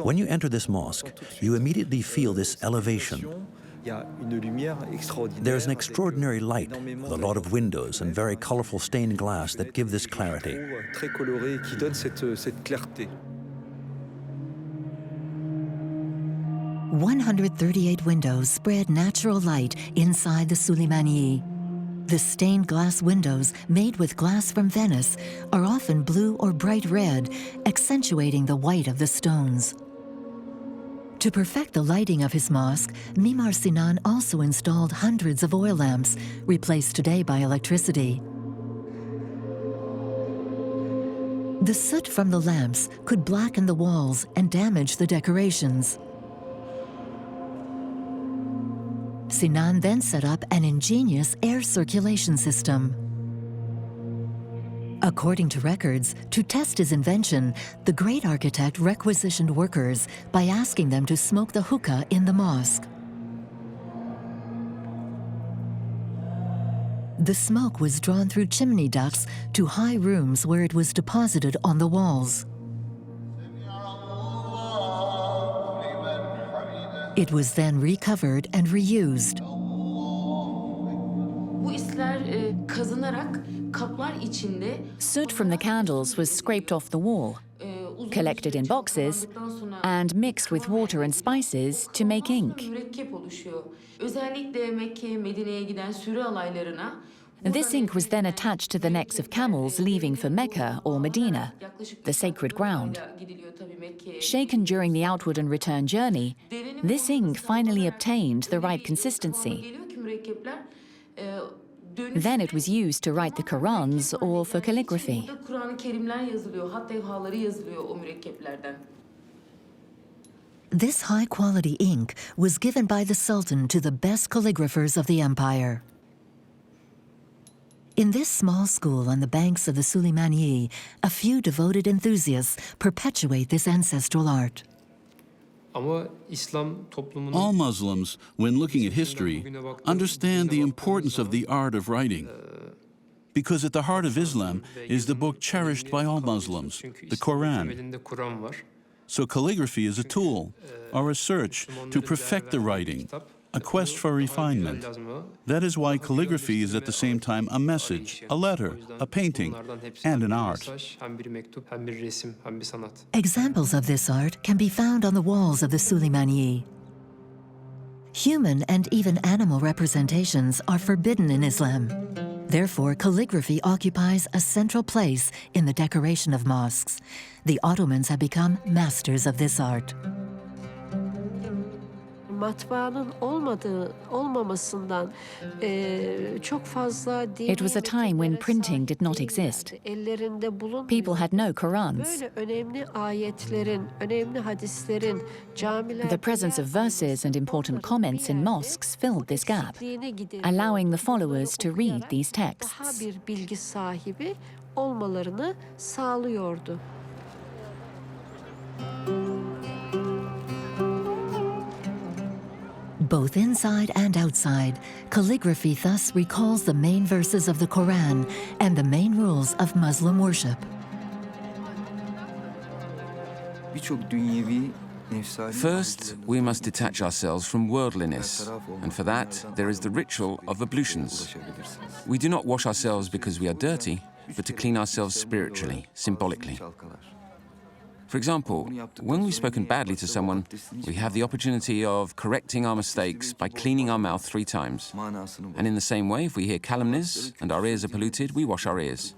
When you enter this mosque, you immediately feel this elevation. There is an extraordinary light with a lot of windows and very colorful stained glass that give this clarity. 138 windows spread natural light inside the Süleymaniye. The stained glass windows, made with glass from Venice, are often blue or bright red, accentuating the white of the stones. To perfect the lighting of his mosque, Mimar Sinan also installed hundreds of oil lamps, replaced today by electricity. The soot from the lamps could blacken the walls and damage the decorations. Sinan then set up an ingenious air circulation system. According to records, to test his invention, the great architect requisitioned workers by asking them to smoke the hookah in the mosque. The smoke was drawn through chimney ducts to high rooms where it was deposited on the walls. It was then recovered and reused. Soot from the candles was scraped off the wall, collected in boxes, and mixed with water and spices to make ink. This ink was then attached to the necks of camels leaving for Mecca or Medina, the sacred ground. Shaken during the outward and return journey, this ink finally obtained the right consistency. Then it was used to write the Qurans or for calligraphy. This high-quality ink was given by the Sultan to the best calligraphers of the empire. In this small school on the banks of the Süleymaniye, a few devoted enthusiasts perpetuate this ancestral art. All Muslims, when looking at history, understand the importance of the art of writing. Because at the heart of Islam is the book cherished by all Muslims, the Quran. So calligraphy is a tool, or a search to perfect the writing, a quest for refinement. That is why calligraphy is at the same time a message, a letter, a painting, and an art. Examples of this art can be found on the walls of the Süleymaniye. Human and even animal representations are forbidden in Islam. Therefore, calligraphy occupies a central place in the decoration of mosques. The Ottomans have become masters of this art. It was a time when printing did not exist. People had no Qurans. The presence of verses and important comments in mosques filled this gap, allowing the followers to read these texts. Both inside and outside, calligraphy thus recalls the main verses of the Quran and the main rules of Muslim worship. First, we must detach ourselves from worldliness, and for that, there is the ritual of ablutions. We do not wash ourselves because we are dirty, but to clean ourselves spiritually, symbolically. For example, when we've spoken badly to someone, we have the opportunity of correcting our mistakes by cleaning our mouth 3 times. And in the same way, if we hear calumnies and our ears are polluted, we wash our ears.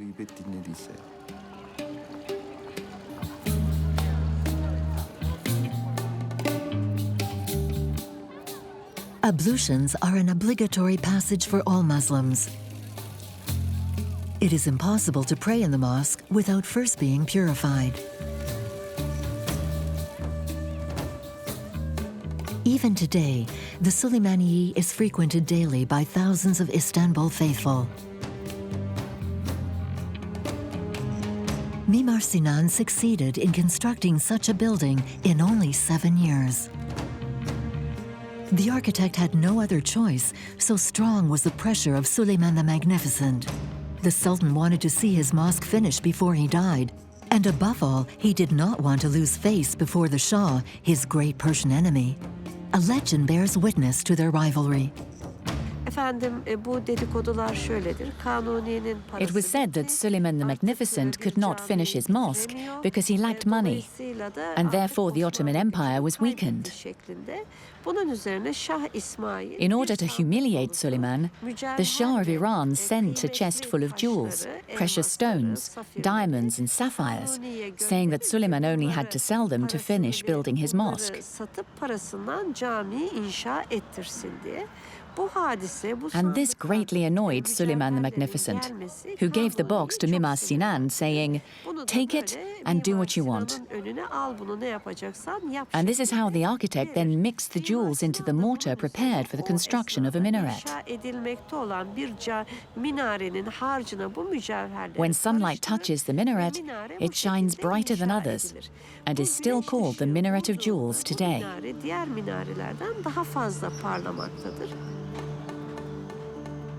Ablutions are an obligatory passage for all Muslims. It is impossible to pray in the mosque without first being purified. Even today, the Süleymaniye is frequented daily by thousands of Istanbul faithful. Mimar Sinan succeeded in constructing such a building in only 7 years. The architect had no other choice, so strong was the pressure of Süleyman the Magnificent. The Sultan wanted to see his mosque finished before he died, and above all, he did not want to lose face before the Shah, his great Persian enemy. A legend bears witness to their rivalry. It was said that Süleyman the Magnificent could not finish his mosque because he lacked money, and therefore the Ottoman Empire was weakened. In order to humiliate Süleyman, the Shah of Iran sent a chest full of jewels, precious stones, diamonds and sapphires, saying that Süleyman only had to sell them to finish building his mosque. And this greatly annoyed Süleyman the Magnificent, who gave the box to Mimar Sinan, saying, "Take it and do what you want." And this is how the architect then mixed the jewels into the mortar prepared for the construction of a minaret. When sunlight touches the minaret, it shines brighter than others, and is still called the Minaret of Jewels today.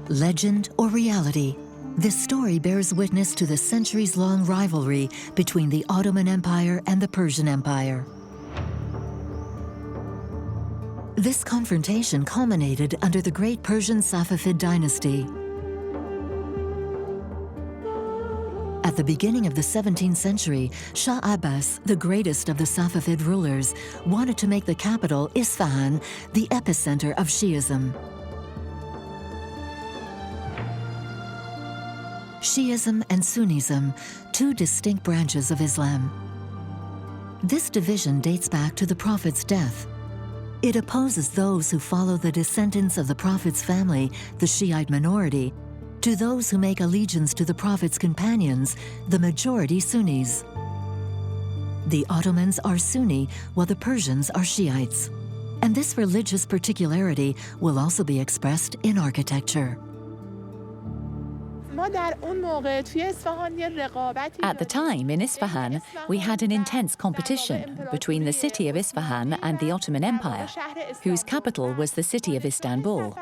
Legend or reality, this story bears witness to the centuries-long rivalry between the Ottoman Empire and the Persian Empire. This confrontation culminated under the great Persian Safavid dynasty. At the beginning of the 17th century, Shah Abbas, the greatest of the Safavid rulers, wanted to make the capital, Isfahan, the epicenter of Shi'ism. Shi'ism and Sunnism, 2 distinct branches of Islam. This division dates back to the Prophet's death. It opposes those who follow the descendants of the Prophet's family, the Shiite minority, to those who make allegiance to the Prophet's companions, the majority Sunnis. The Ottomans are Sunni, while the Persians are Shiites. And this religious particularity will also be expressed in architecture. At the time, in Isfahan, we had an intense competition between the city of Isfahan and the Ottoman Empire, whose capital was the city of Istanbul.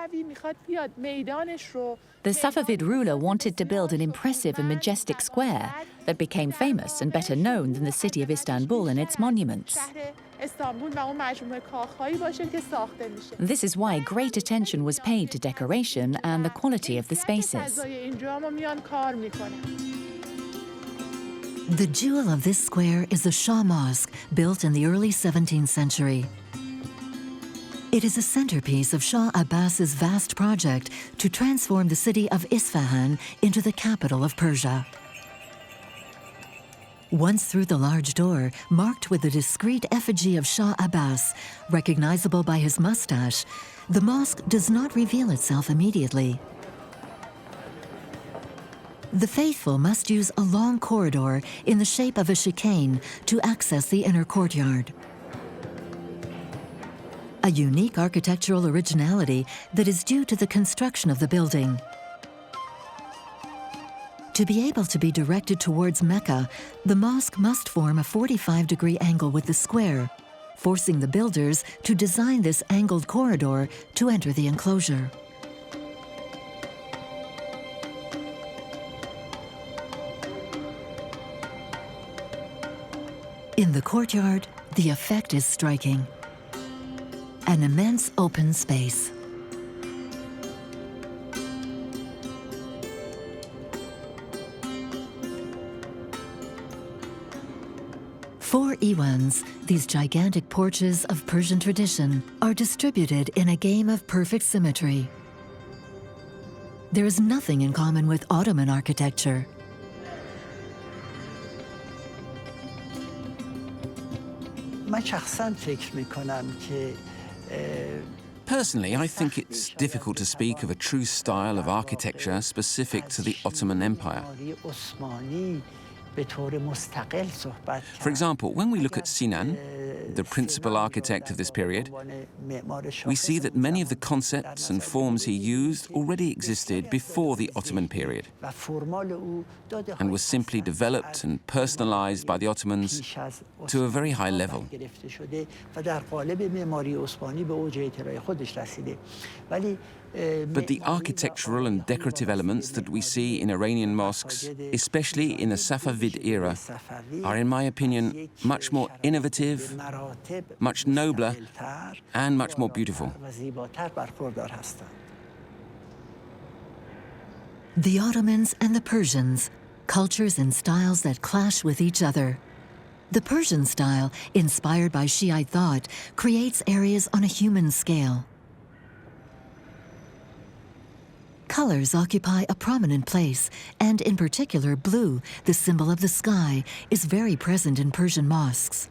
The Safavid ruler wanted to build an impressive and majestic square that became famous and better known than the city of Istanbul and its monuments. This is why great attention was paid to decoration and the quality of the spaces. The jewel of this square is the Shah Mosque, built in the early 17th century. It is a centerpiece of Shah Abbas's vast project to transform the city of Isfahan into the capital of Persia. Once through the large door, marked with the discreet effigy of Shah Abbas, recognizable by his mustache, the mosque does not reveal itself immediately. The faithful must use a long corridor in the shape of a chicane to access the inner courtyard. A unique architectural originality that is due to the construction of the building. To be able to be directed towards Mecca, the mosque must form a 45-degree angle with the square, forcing the builders to design this angled corridor to enter the enclosure. In the courtyard, the effect is striking. An immense open space. Four iwans, these gigantic porches of Persian tradition, are distributed in a game of perfect symmetry. There is nothing in common with Ottoman architecture. Personally, I think it's difficult to speak of a true style of architecture specific to the Ottoman Empire. For example, when we look at Sinan, the principal architect of this period, we see that many of the concepts and forms he used already existed before the Ottoman period and was simply developed and personalized by the Ottomans to a very high level. But the architectural and decorative elements that we see in Iranian mosques, especially in the Safavid era, are, in my opinion, much more innovative, much nobler, and much more beautiful. The Ottomans and the Persians, cultures and styles that clash with each other. The Persian style, inspired by Shiite thought, creates areas on a human scale. Colors occupy a prominent place, and in particular blue, the symbol of the sky, is very present in Persian mosques.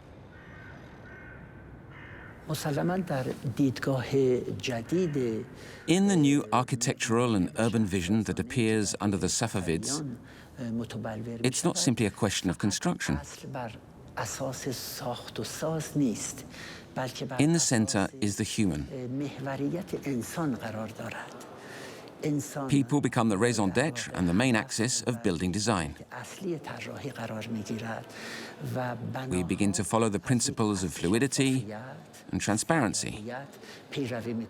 In the new architectural and urban vision that appears under the Safavids, it's not simply a question of construction. In the center is the human. People become the raison d'etre and the main axis of building design. We begin to follow the principles of fluidity and transparency.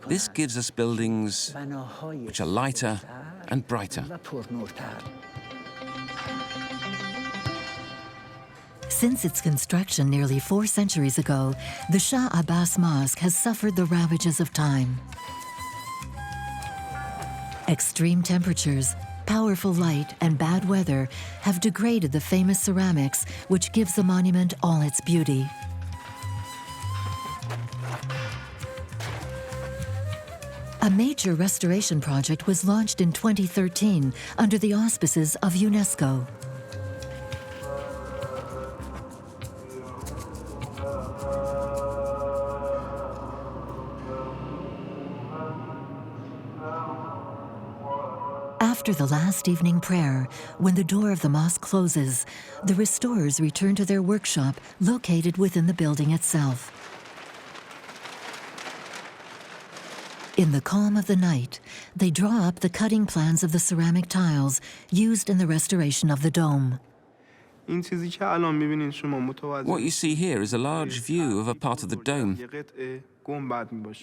This gives us buildings which are lighter and brighter. Since its construction nearly 4 centuries ago, the Shah Abbas Mosque has suffered the ravages of time. Extreme temperatures, powerful light, and bad weather have degraded the famous ceramics, which gives the monument all its beauty. A major restoration project was launched in 2013 under the auspices of UNESCO. After After the last evening prayer, when the door of the mosque closes, the restorers return to their workshop located within the building itself. In the calm of the night, they draw up the cutting plans of the ceramic tiles used in the restoration of the dome. What you see here is a large view of a part of the dome.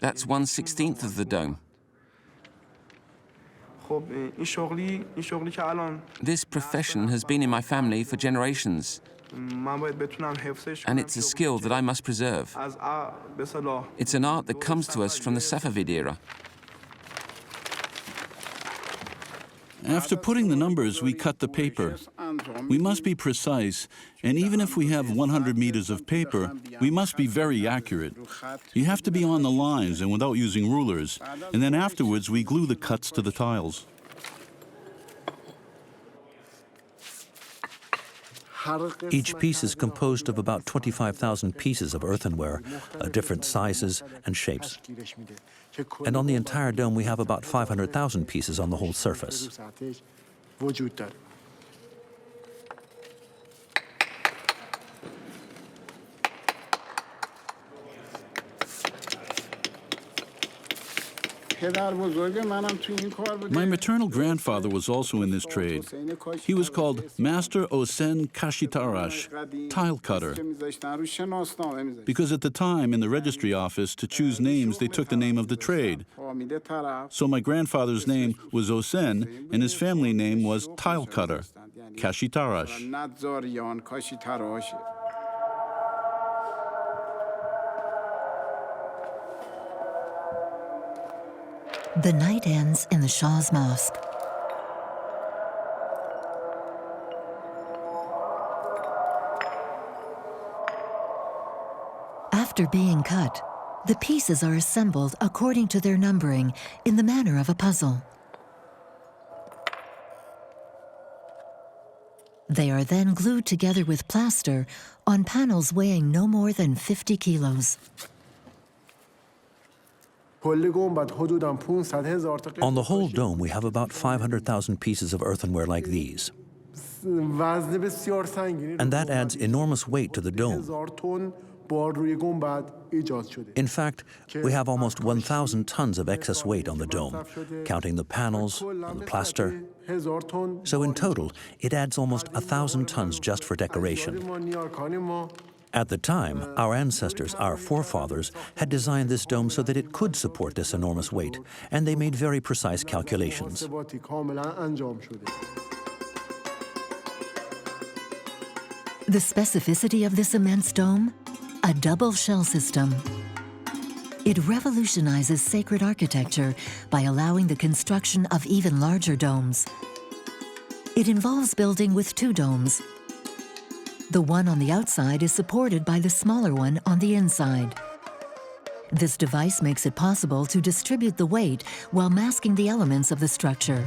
That's 1/16 of the dome. This profession has been in my family for generations, and it's a skill that I must preserve. It's an art that comes to us from the Safavid era. After putting the numbers, we cut the paper. We must be precise, and even if we have 100 meters of paper, we must be very accurate. You have to be on the lines and without using rulers, and then afterwards we glue the cuts to the tiles. Each piece is composed of about 25,000 pieces of earthenware of different sizes and shapes. And on the entire dome, we have about 500,000 pieces on the whole surface. My maternal grandfather was also in this trade. He was called Master Osen Kashitarash, tile cutter, because at the time in the registry office to choose names they took the name of the trade. So my grandfather's name was Osen and his family name was tile cutter, Kashitarash. The night ends in the Shah's Mosque. After being cut, the pieces are assembled according to their numbering in the manner of a puzzle. They are then glued together with plaster on panels weighing no more than 50 kilos. On the whole dome, we have about 500,000 pieces of earthenware like these. And that adds enormous weight to the dome. In fact, we have almost 1,000 tons of excess weight on the dome, counting the panels and the plaster. So in total, it adds almost 1,000 tons just for decoration. At the time, our ancestors, our forefathers, had designed this dome so that it could support this enormous weight, and they made very precise calculations. The specificity of this immense dome? A double shell system. It revolutionizes sacred architecture by allowing the construction of even larger domes. It involves building with two domes. The one on the outside is supported by the smaller one on the inside. This device makes it possible to distribute the weight while masking the elements of the structure.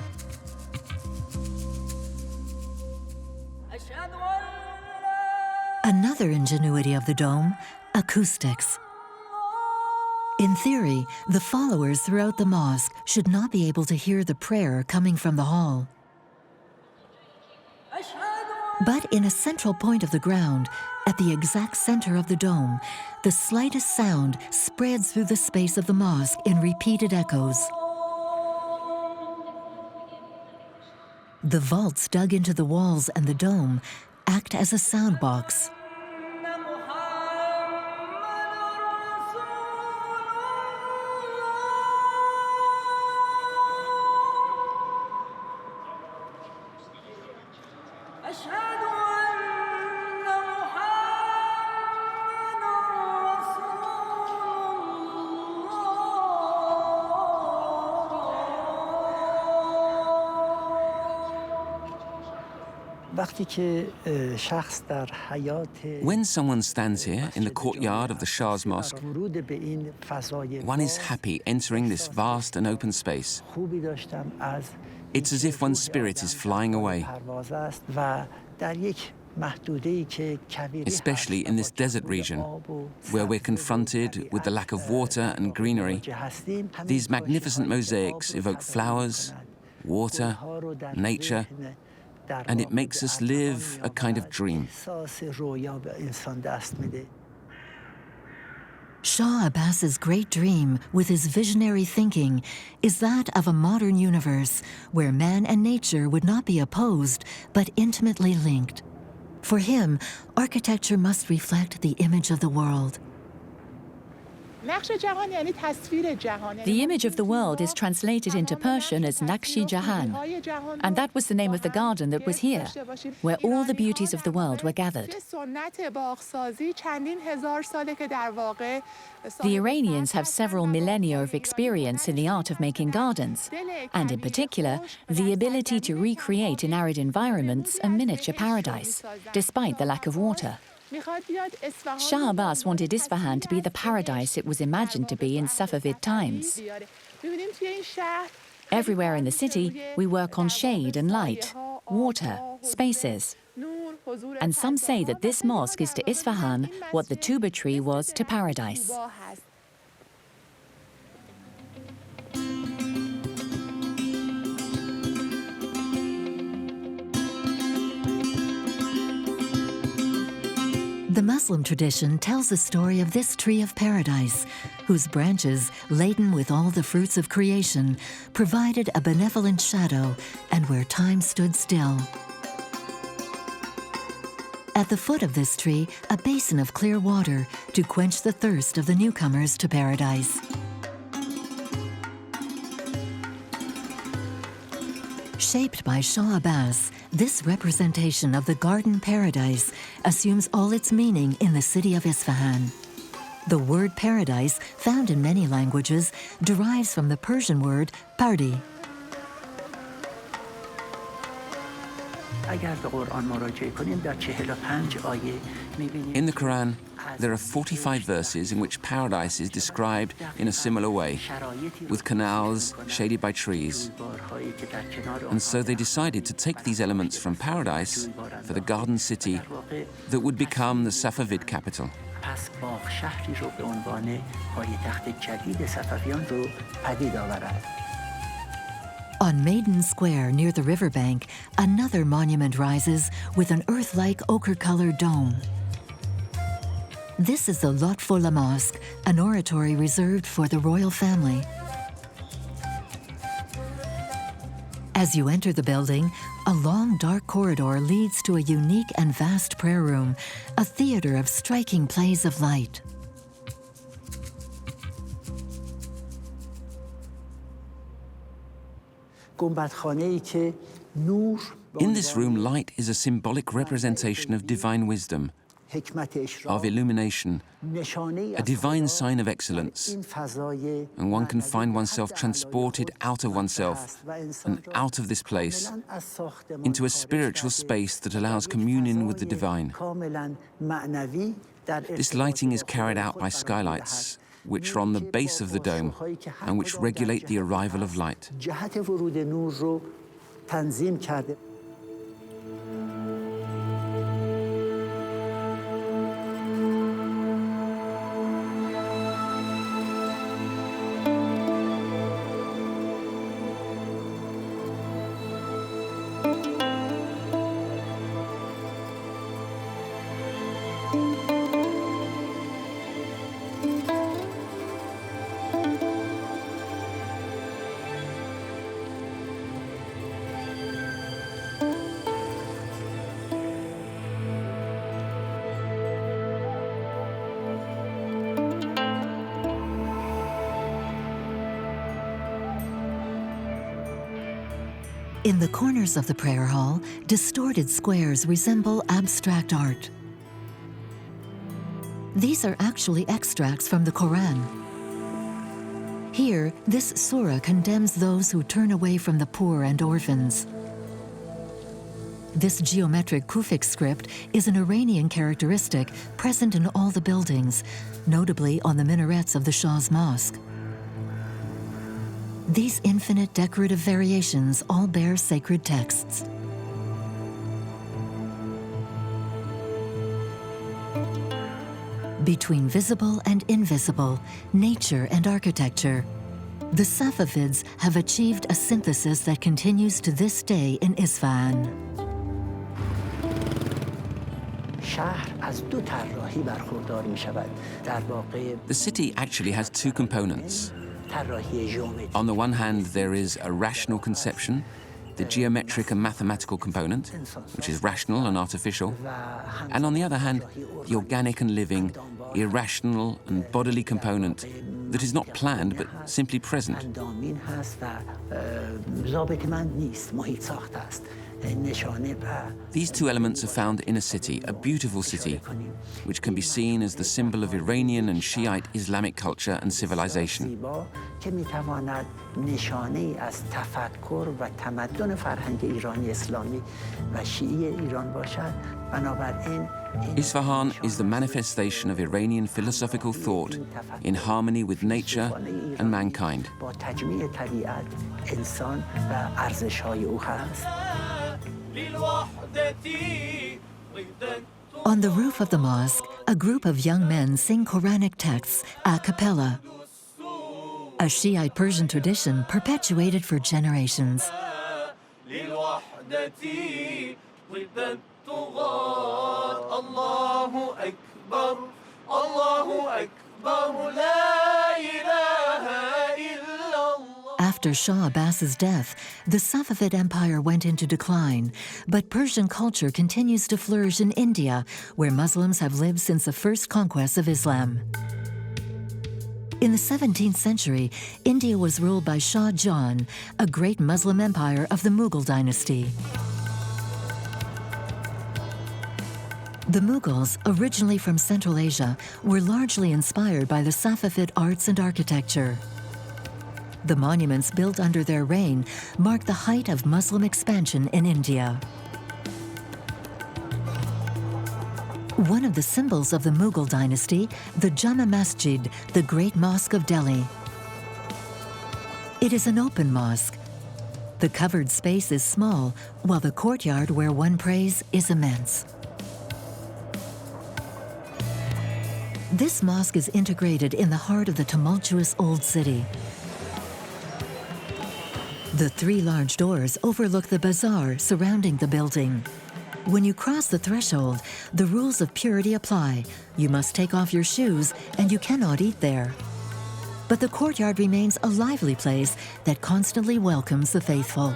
Another ingenuity of the dome, acoustics. In theory, the followers throughout the mosque should not be able to hear the prayer coming from the hall. But in a central point of the ground, at the exact center of the dome, the slightest sound spreads through the space of the mosque in repeated echoes. The vaults dug into the walls and the dome act as a sound box. When someone stands here in the courtyard of the Shah's Mosque, one is happy entering this vast and open space. It's as if one's spirit is flying away. Especially in this desert region, where we're confronted with the lack of water and greenery. These magnificent mosaics evoke flowers, water, nature, and it makes us live a kind of dream. Shah Abbas's great dream, with his visionary thinking, is that of a modern universe where man and nature would not be opposed, but intimately linked. For him, architecture must reflect the image of the world. The image of the world is translated into Persian as Nakshi Jahan, and that was the name of the garden that was here, where all the beauties of the world were gathered. The Iranians have several millennia of experience in the art of making gardens, and in particular, the ability to recreate in arid environments a miniature paradise, despite the lack of water. Shah Abbas wanted Isfahan to be the paradise it was imagined to be in Safavid times. Everywhere in the city, we work on shade and light, water, spaces. And some say that this mosque is to Isfahan what the tuba tree was to paradise. The Muslim tradition tells the story of this tree of paradise, whose branches, laden with all the fruits of creation, provided a benevolent shadow and where time stood still. At the foot of this tree, a basin of clear water to quench the thirst of the newcomers to paradise. Shaped by Shah Abbas, this representation of the garden paradise assumes all its meaning in the city of Isfahan. The word paradise, found in many languages, derives from the Persian word pardi. In the Quran, there are 45 verses in which paradise is described in a similar way, with canals shaded by trees. And so they decided to take these elements from paradise for the garden city that would become the Safavid capital. On Maiden Square near the riverbank, another monument rises with an earth-like ochre-colored dome. This is the Lotfola Mosque, an oratory reserved for the royal family. As you enter the building, a long, dark corridor leads to a unique and vast prayer room, a theater of striking plays of light. In this room, light is a symbolic representation of divine wisdom, of illumination, a divine sign of excellence, and one can find oneself transported out of oneself and out of this place into a spiritual space that allows communion with the divine. This lighting is carried out by skylights, which are on the base of the dome and which regulate the arrival of light. In the corners of the prayer hall, distorted squares resemble abstract art. These are actually extracts from the Quran. Here, this surah condemns those who turn away from the poor and orphans. This geometric Kufic script is an Iranian characteristic present in all the buildings, notably on the minarets of the Shah's mosque. These infinite decorative variations all bear sacred texts. Between visible and invisible, nature and architecture, The Safavids have achieved a synthesis that continues to this day in Isfahan. The city actually has two components. On the one hand, there is a rational conception, the geometric and mathematical component, which is rational and artificial, and on the other hand, the organic and living, irrational and bodily component that is not planned but simply present. These two elements are found in a city, a beautiful city, which can be seen as the symbol of Iranian and Shiite Islamic culture and civilization. Isfahan is the manifestation of Iranian philosophical thought in harmony with nature and mankind. On the roof of the mosque, a group of young men sing Quranic texts a cappella, a Shiite Persian tradition perpetuated for generations. After Shah Abbas's death, the Safavid Empire went into decline, but Persian culture continues to flourish in India, where Muslims have lived since the first conquests of Islam. In the 17th century, India was ruled by Shah Jahan, a great Muslim empire of the Mughal dynasty. The Mughals, originally from Central Asia, were largely inspired by the Safavid arts and architecture. The monuments built under their reign mark the height of Muslim expansion in India. One of the symbols of the Mughal dynasty, the Jama Masjid, the Great Mosque of Delhi. It is an open mosque. The covered space is small, while the courtyard where one prays is immense. This mosque is integrated in the heart of the tumultuous old city. The three large doors overlook the bazaar surrounding the building. When you cross the threshold, the rules of purity apply. You must take off your shoes, and you cannot eat there. But the courtyard remains a lively place that constantly welcomes the faithful.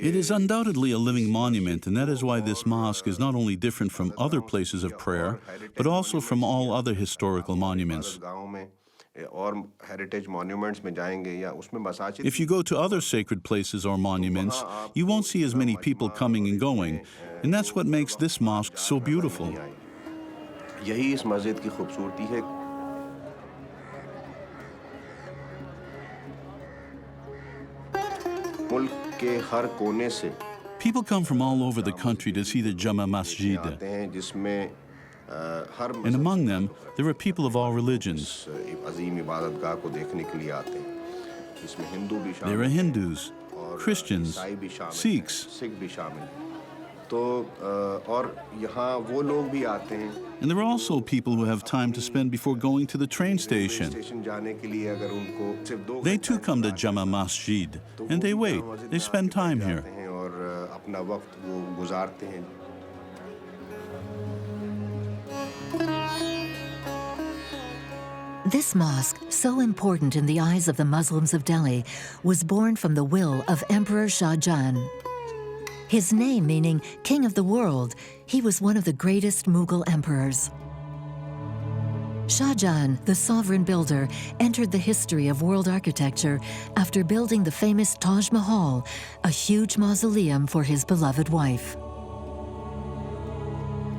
It is undoubtedly a living monument, and that is why this mosque is not only different from other places of prayer, but also from all other historical monuments. If you go to other sacred places or monuments, you won't see as many people coming and going, and that's what makes this mosque so beautiful. People come from all over the country to see the Jama Masjid. And among them, there are people of all religions. There are Hindus, Christians, Sikhs. And there are also people who have time to spend before going to the train station. They too come to Jama Masjid, and they wait. They spend time here. This mosque, so important in the eyes of the Muslims of Delhi, was born from the will of Emperor Shah Jahan. His name meaning King of the World, he was one of the greatest Mughal emperors. Shah Jahan, the sovereign builder, entered the history of world architecture after building the famous Taj Mahal, a huge mausoleum for his beloved wife.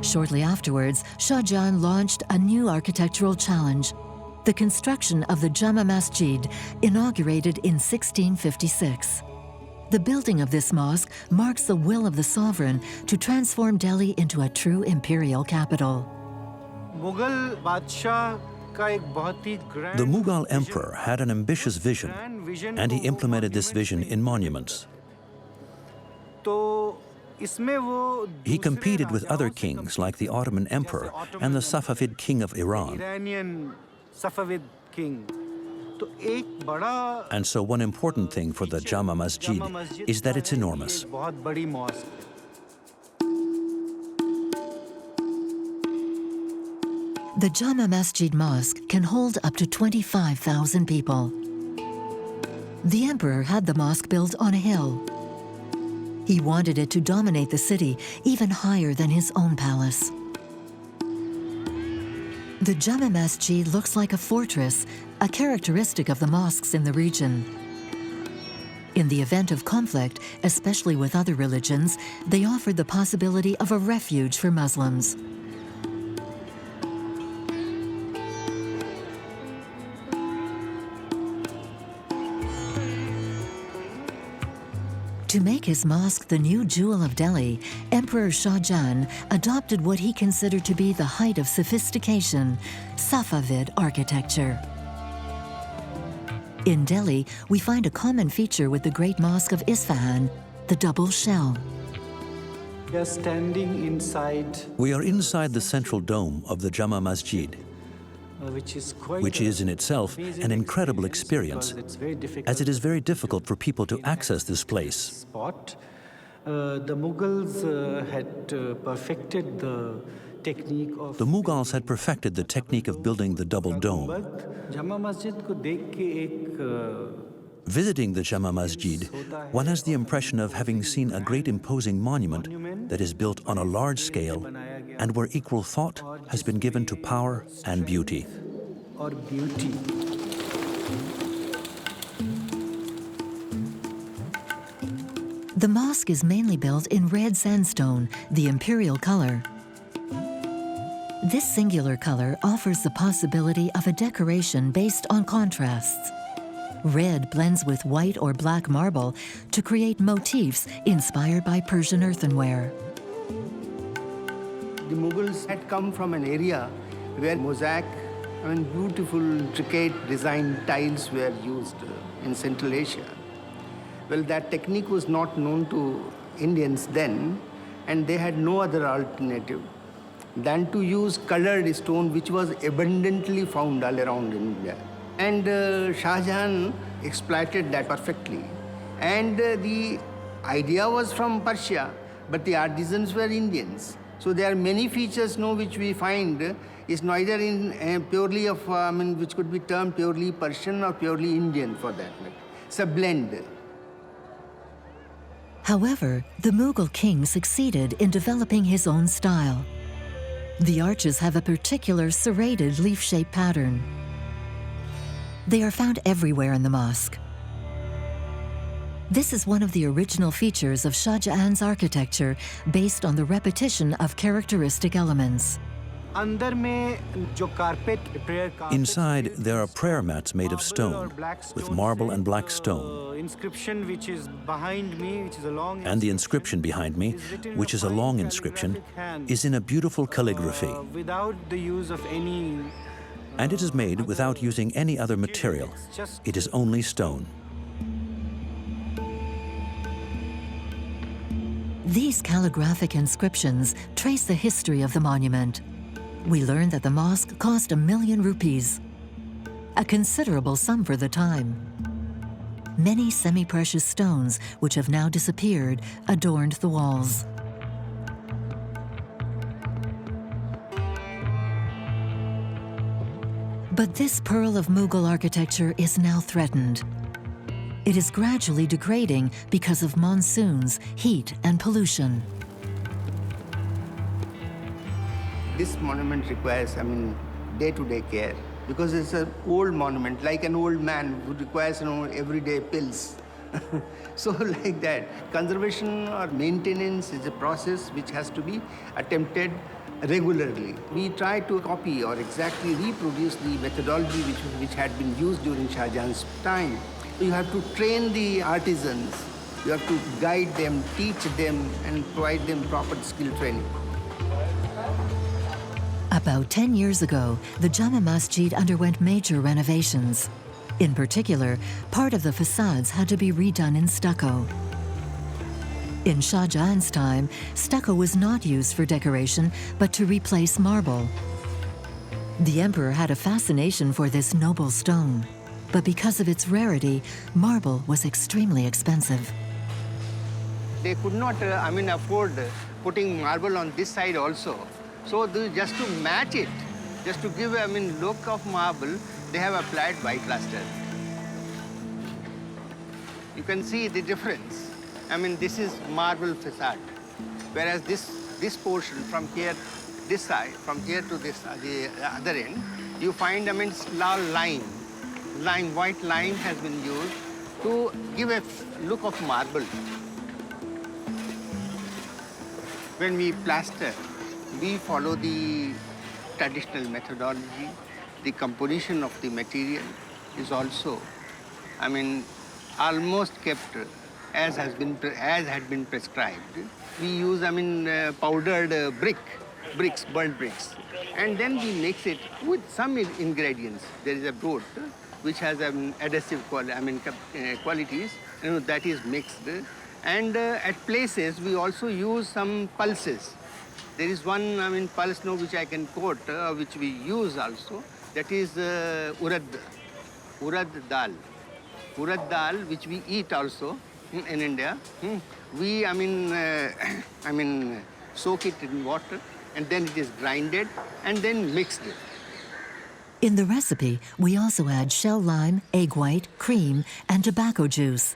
Shortly afterwards, Shah Jahan launched a new architectural challenge, the construction of the Jama Masjid, inaugurated in 1656. The building of this mosque marks the will of the sovereign to transform Delhi into a true imperial capital. The Mughal emperor had an ambitious vision, and he implemented this vision in monuments. He competed with other kings like the Ottoman Emperor and the Safavid king of Iran. And so one important thing for the Jama Masjid is that it's enormous. The Jama Masjid Mosque can hold up to 25,000 people. The emperor had the mosque built on a hill. He wanted it to dominate the city even higher than his own palace. The Jama Masjid looks like a fortress, a characteristic of the mosques in the region. In the event of conflict, especially with other religions, they offered the possibility of a refuge for Muslims. To make his mosque the new jewel of Delhi, Emperor Shah Jahan adopted what he considered to be the height of sophistication, Safavid architecture. In Delhi, we find a common feature with the great Mosque of Isfahan, the double shell. We are standing inside. We are inside the central dome of the Jama Masjid, which is in itself an incredible experience, as it is very difficult for people to access this place. The Mughals had perfected the technique of... The Mughals had perfected the technique of building the double dome. Visiting the Jama Masjid, one has the impression of having seen a great imposing monument that is built on a large scale and where equal thought has been given to power and beauty. The mosque is mainly built in red sandstone, the imperial color. This singular color offers the possibility of a decoration based on contrasts. Red blends with white or black marble to create motifs inspired by Persian earthenware. The Mughals had come from an area where mosaic, beautiful, intricate design tiles were used in Central Asia. Well, that technique was not known to Indians then, and they had no other alternative than to use colored stone, which was abundantly found all around India. And Shah Jahan exploited that perfectly. And the idea was from Persia, but the artisans were Indians. So there are many features now which we find is neither in purely of, which could be termed purely Persian or purely Indian for that matter. It's a blend. However, the Mughal king succeeded in developing his own style. The arches have a particular serrated leaf-shaped pattern. They are found everywhere in the mosque. This is one of the original features of Shah Jahan's architecture, based on the repetition of characteristic elements. Inside, there are prayer mats made of stone, with marble and black stone. And the inscription behind me, which is a long inscription, is in a beautiful calligraphy. And it is made without using any other material. It is only stone. These calligraphic inscriptions trace the history of the monument. We learn that the mosque cost 1 million rupees, a considerable sum for the time. Many semi-precious stones, which have now disappeared, adorned the walls. But this pearl of Mughal architecture is now threatened. It is gradually degrading because of monsoons, heat, and pollution. This monument requires, day-to-day care, because it's an old monument, like an old man who requires, everyday pills. So like that, conservation or maintenance is a process which has to be attempted regularly. We try to copy or exactly reproduce the methodology which had been used during Shah Jahan's time. You have to train the artisans, you have to guide them, teach them, and provide them proper skill training. About 10 years ago, the Jama Masjid underwent major renovations. In particular, part of the facades had to be redone in stucco. In Shah Jahan's time, stucco was not used for decoration, but to replace marble. The emperor had a fascination for this noble stone, but because of its rarity, marble was extremely expensive. They could not, afford putting marble on this side also. So just to match it, just to give, look of marble, they have applied white plaster. You can see the difference. This is marble facade, whereas this portion from here, this side, from here to this, the other end, you find, white line has been used to give a look of marble. When we plaster, we follow the traditional methodology. The composition of the material is also, almost kept as had been prescribed. We use, powdered bricks, burnt bricks, and then we mix it with some ingredients. There is a broth which has adhesive qualities, that is mixed. And at places, we also use some pulses. There is one, pulse now which I can quote, which we use also. That is urad dal. Urad dal, which we eat also in India. We, soak it in water, and then it is grinded, and then mixed. In the recipe, we also add shell lime, egg white, cream, and tobacco juice.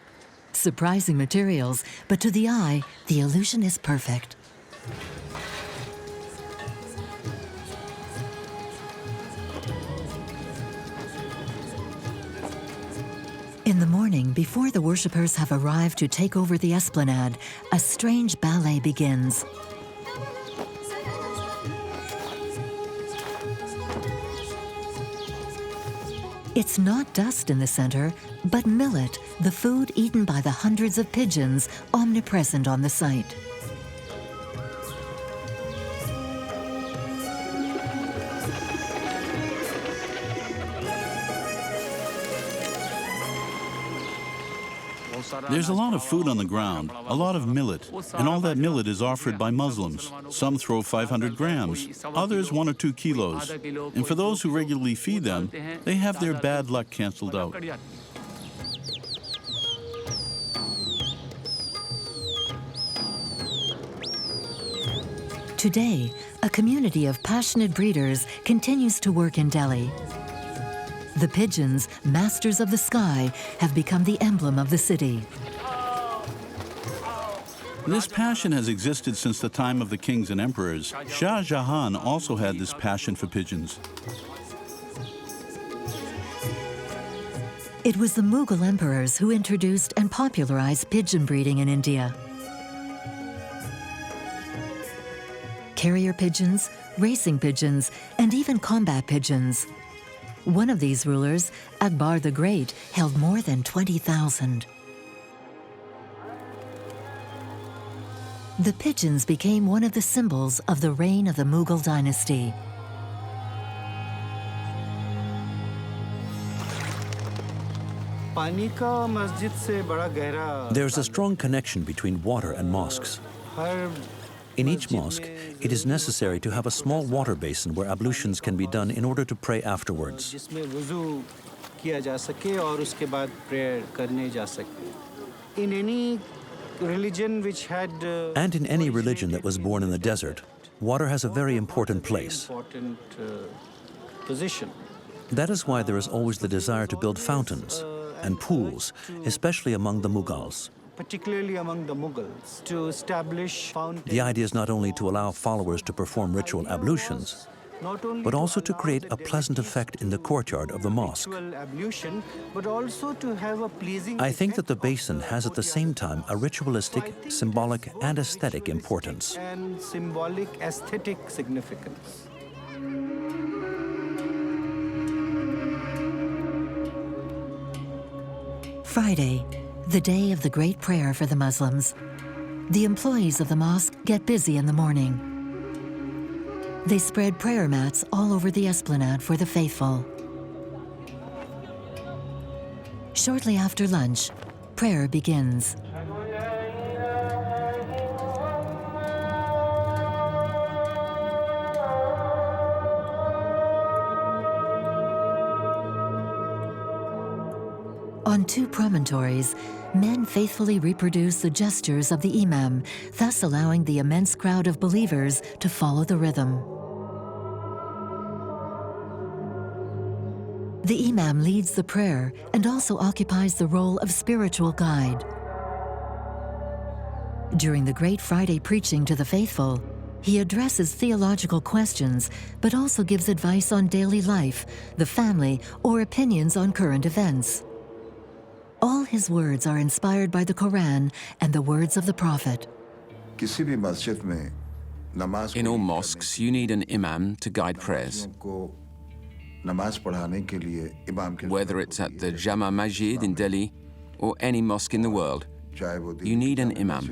Surprising materials, but to the eye, the illusion is perfect. In the morning, before the worshippers have arrived to take over the esplanade, a strange ballet begins. It's not dust in the center, but millet, the food eaten by the hundreds of pigeons omnipresent on the site. There's a lot of food on the ground, a lot of millet, and all that millet is offered by Muslims. Some throw 500 grams, others 1 or 2 kilos. And for those who regularly feed them, they have their bad luck canceled out. Today, a community of passionate breeders continues to work in Delhi. The pigeons, masters of the sky, have become the emblem of the city. This passion has existed since the time of the kings and emperors. Shah Jahan also had this passion for pigeons. It was the Mughal emperors who introduced and popularized pigeon breeding in India. Carrier pigeons, racing pigeons, and even combat pigeons. One of these rulers, Akbar the Great, held more than 20,000. The pigeons became one of the symbols of the reign of the Mughal dynasty. There's a strong connection between water and mosques. In each mosque, it is necessary to have a small water basin where ablutions can be done in order to pray afterwards. In any religion which had... And in any religion that was born in the desert, water has a very important place. That is why there is always the desire to build fountains and pools, especially among the Mughals. Particularly among the Mughals, to establish fountains. The idea is not only to allow followers to perform ritual ablutions, but also to create a pleasant effect in the courtyard of the mosque. I think that the basin has at the same time a ritualistic, symbolic, and aesthetic importance. And symbolic aesthetic significance. Friday, the day of the great prayer for the Muslims. The employees of the mosque get busy in the morning. They spread prayer mats all over the esplanade for the faithful. Shortly after lunch, prayer begins. On 2 promontories, men faithfully reproduce the gestures of the imam, thus allowing the immense crowd of believers to follow the rhythm. The imam leads the prayer and also occupies the role of spiritual guide. During the Great Friday preaching to the faithful, he addresses theological questions, but also gives advice on daily life, the family, or opinions on current events. All his words are inspired by the Quran and the words of the Prophet. In all mosques, you need an imam to guide prayers. Whether it's at the Jama Masjid in Delhi or any mosque in the world, you need an imam.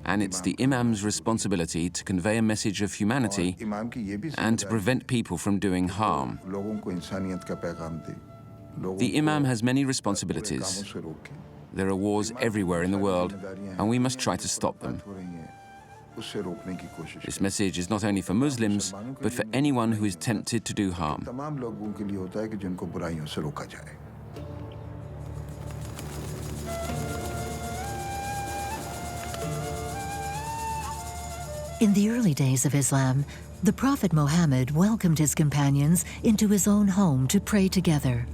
And it's the imam's responsibility to convey a message of humanity and to prevent people from doing harm. The imam has many responsibilities. There are wars everywhere in the world, and we must try to stop them. This message is not only for Muslims, but for anyone who is tempted to do harm. In the early days of Islam, the Prophet Muhammad welcomed his companions into his own home to pray together.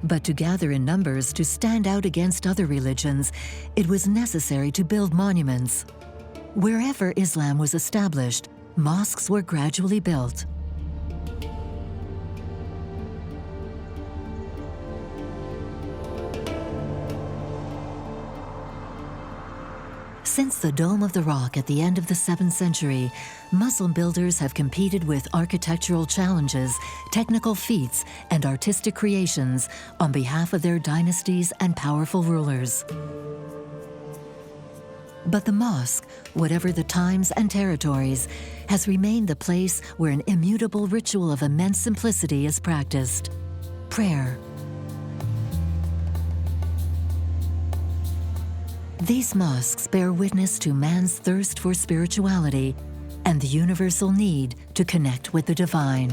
But to gather in numbers to stand out against other religions, it was necessary to build monuments. Wherever Islam was established, mosques were gradually built. Since the Dome of the Rock at the end of the 7th century, Muslim builders have competed with architectural challenges, technical feats, and artistic creations on behalf of their dynasties and powerful rulers. But the mosque, whatever the times and territories, has remained the place where an immutable ritual of immense simplicity is practiced: prayer. These mosques bear witness to man's thirst for spirituality and the universal need to connect with the divine.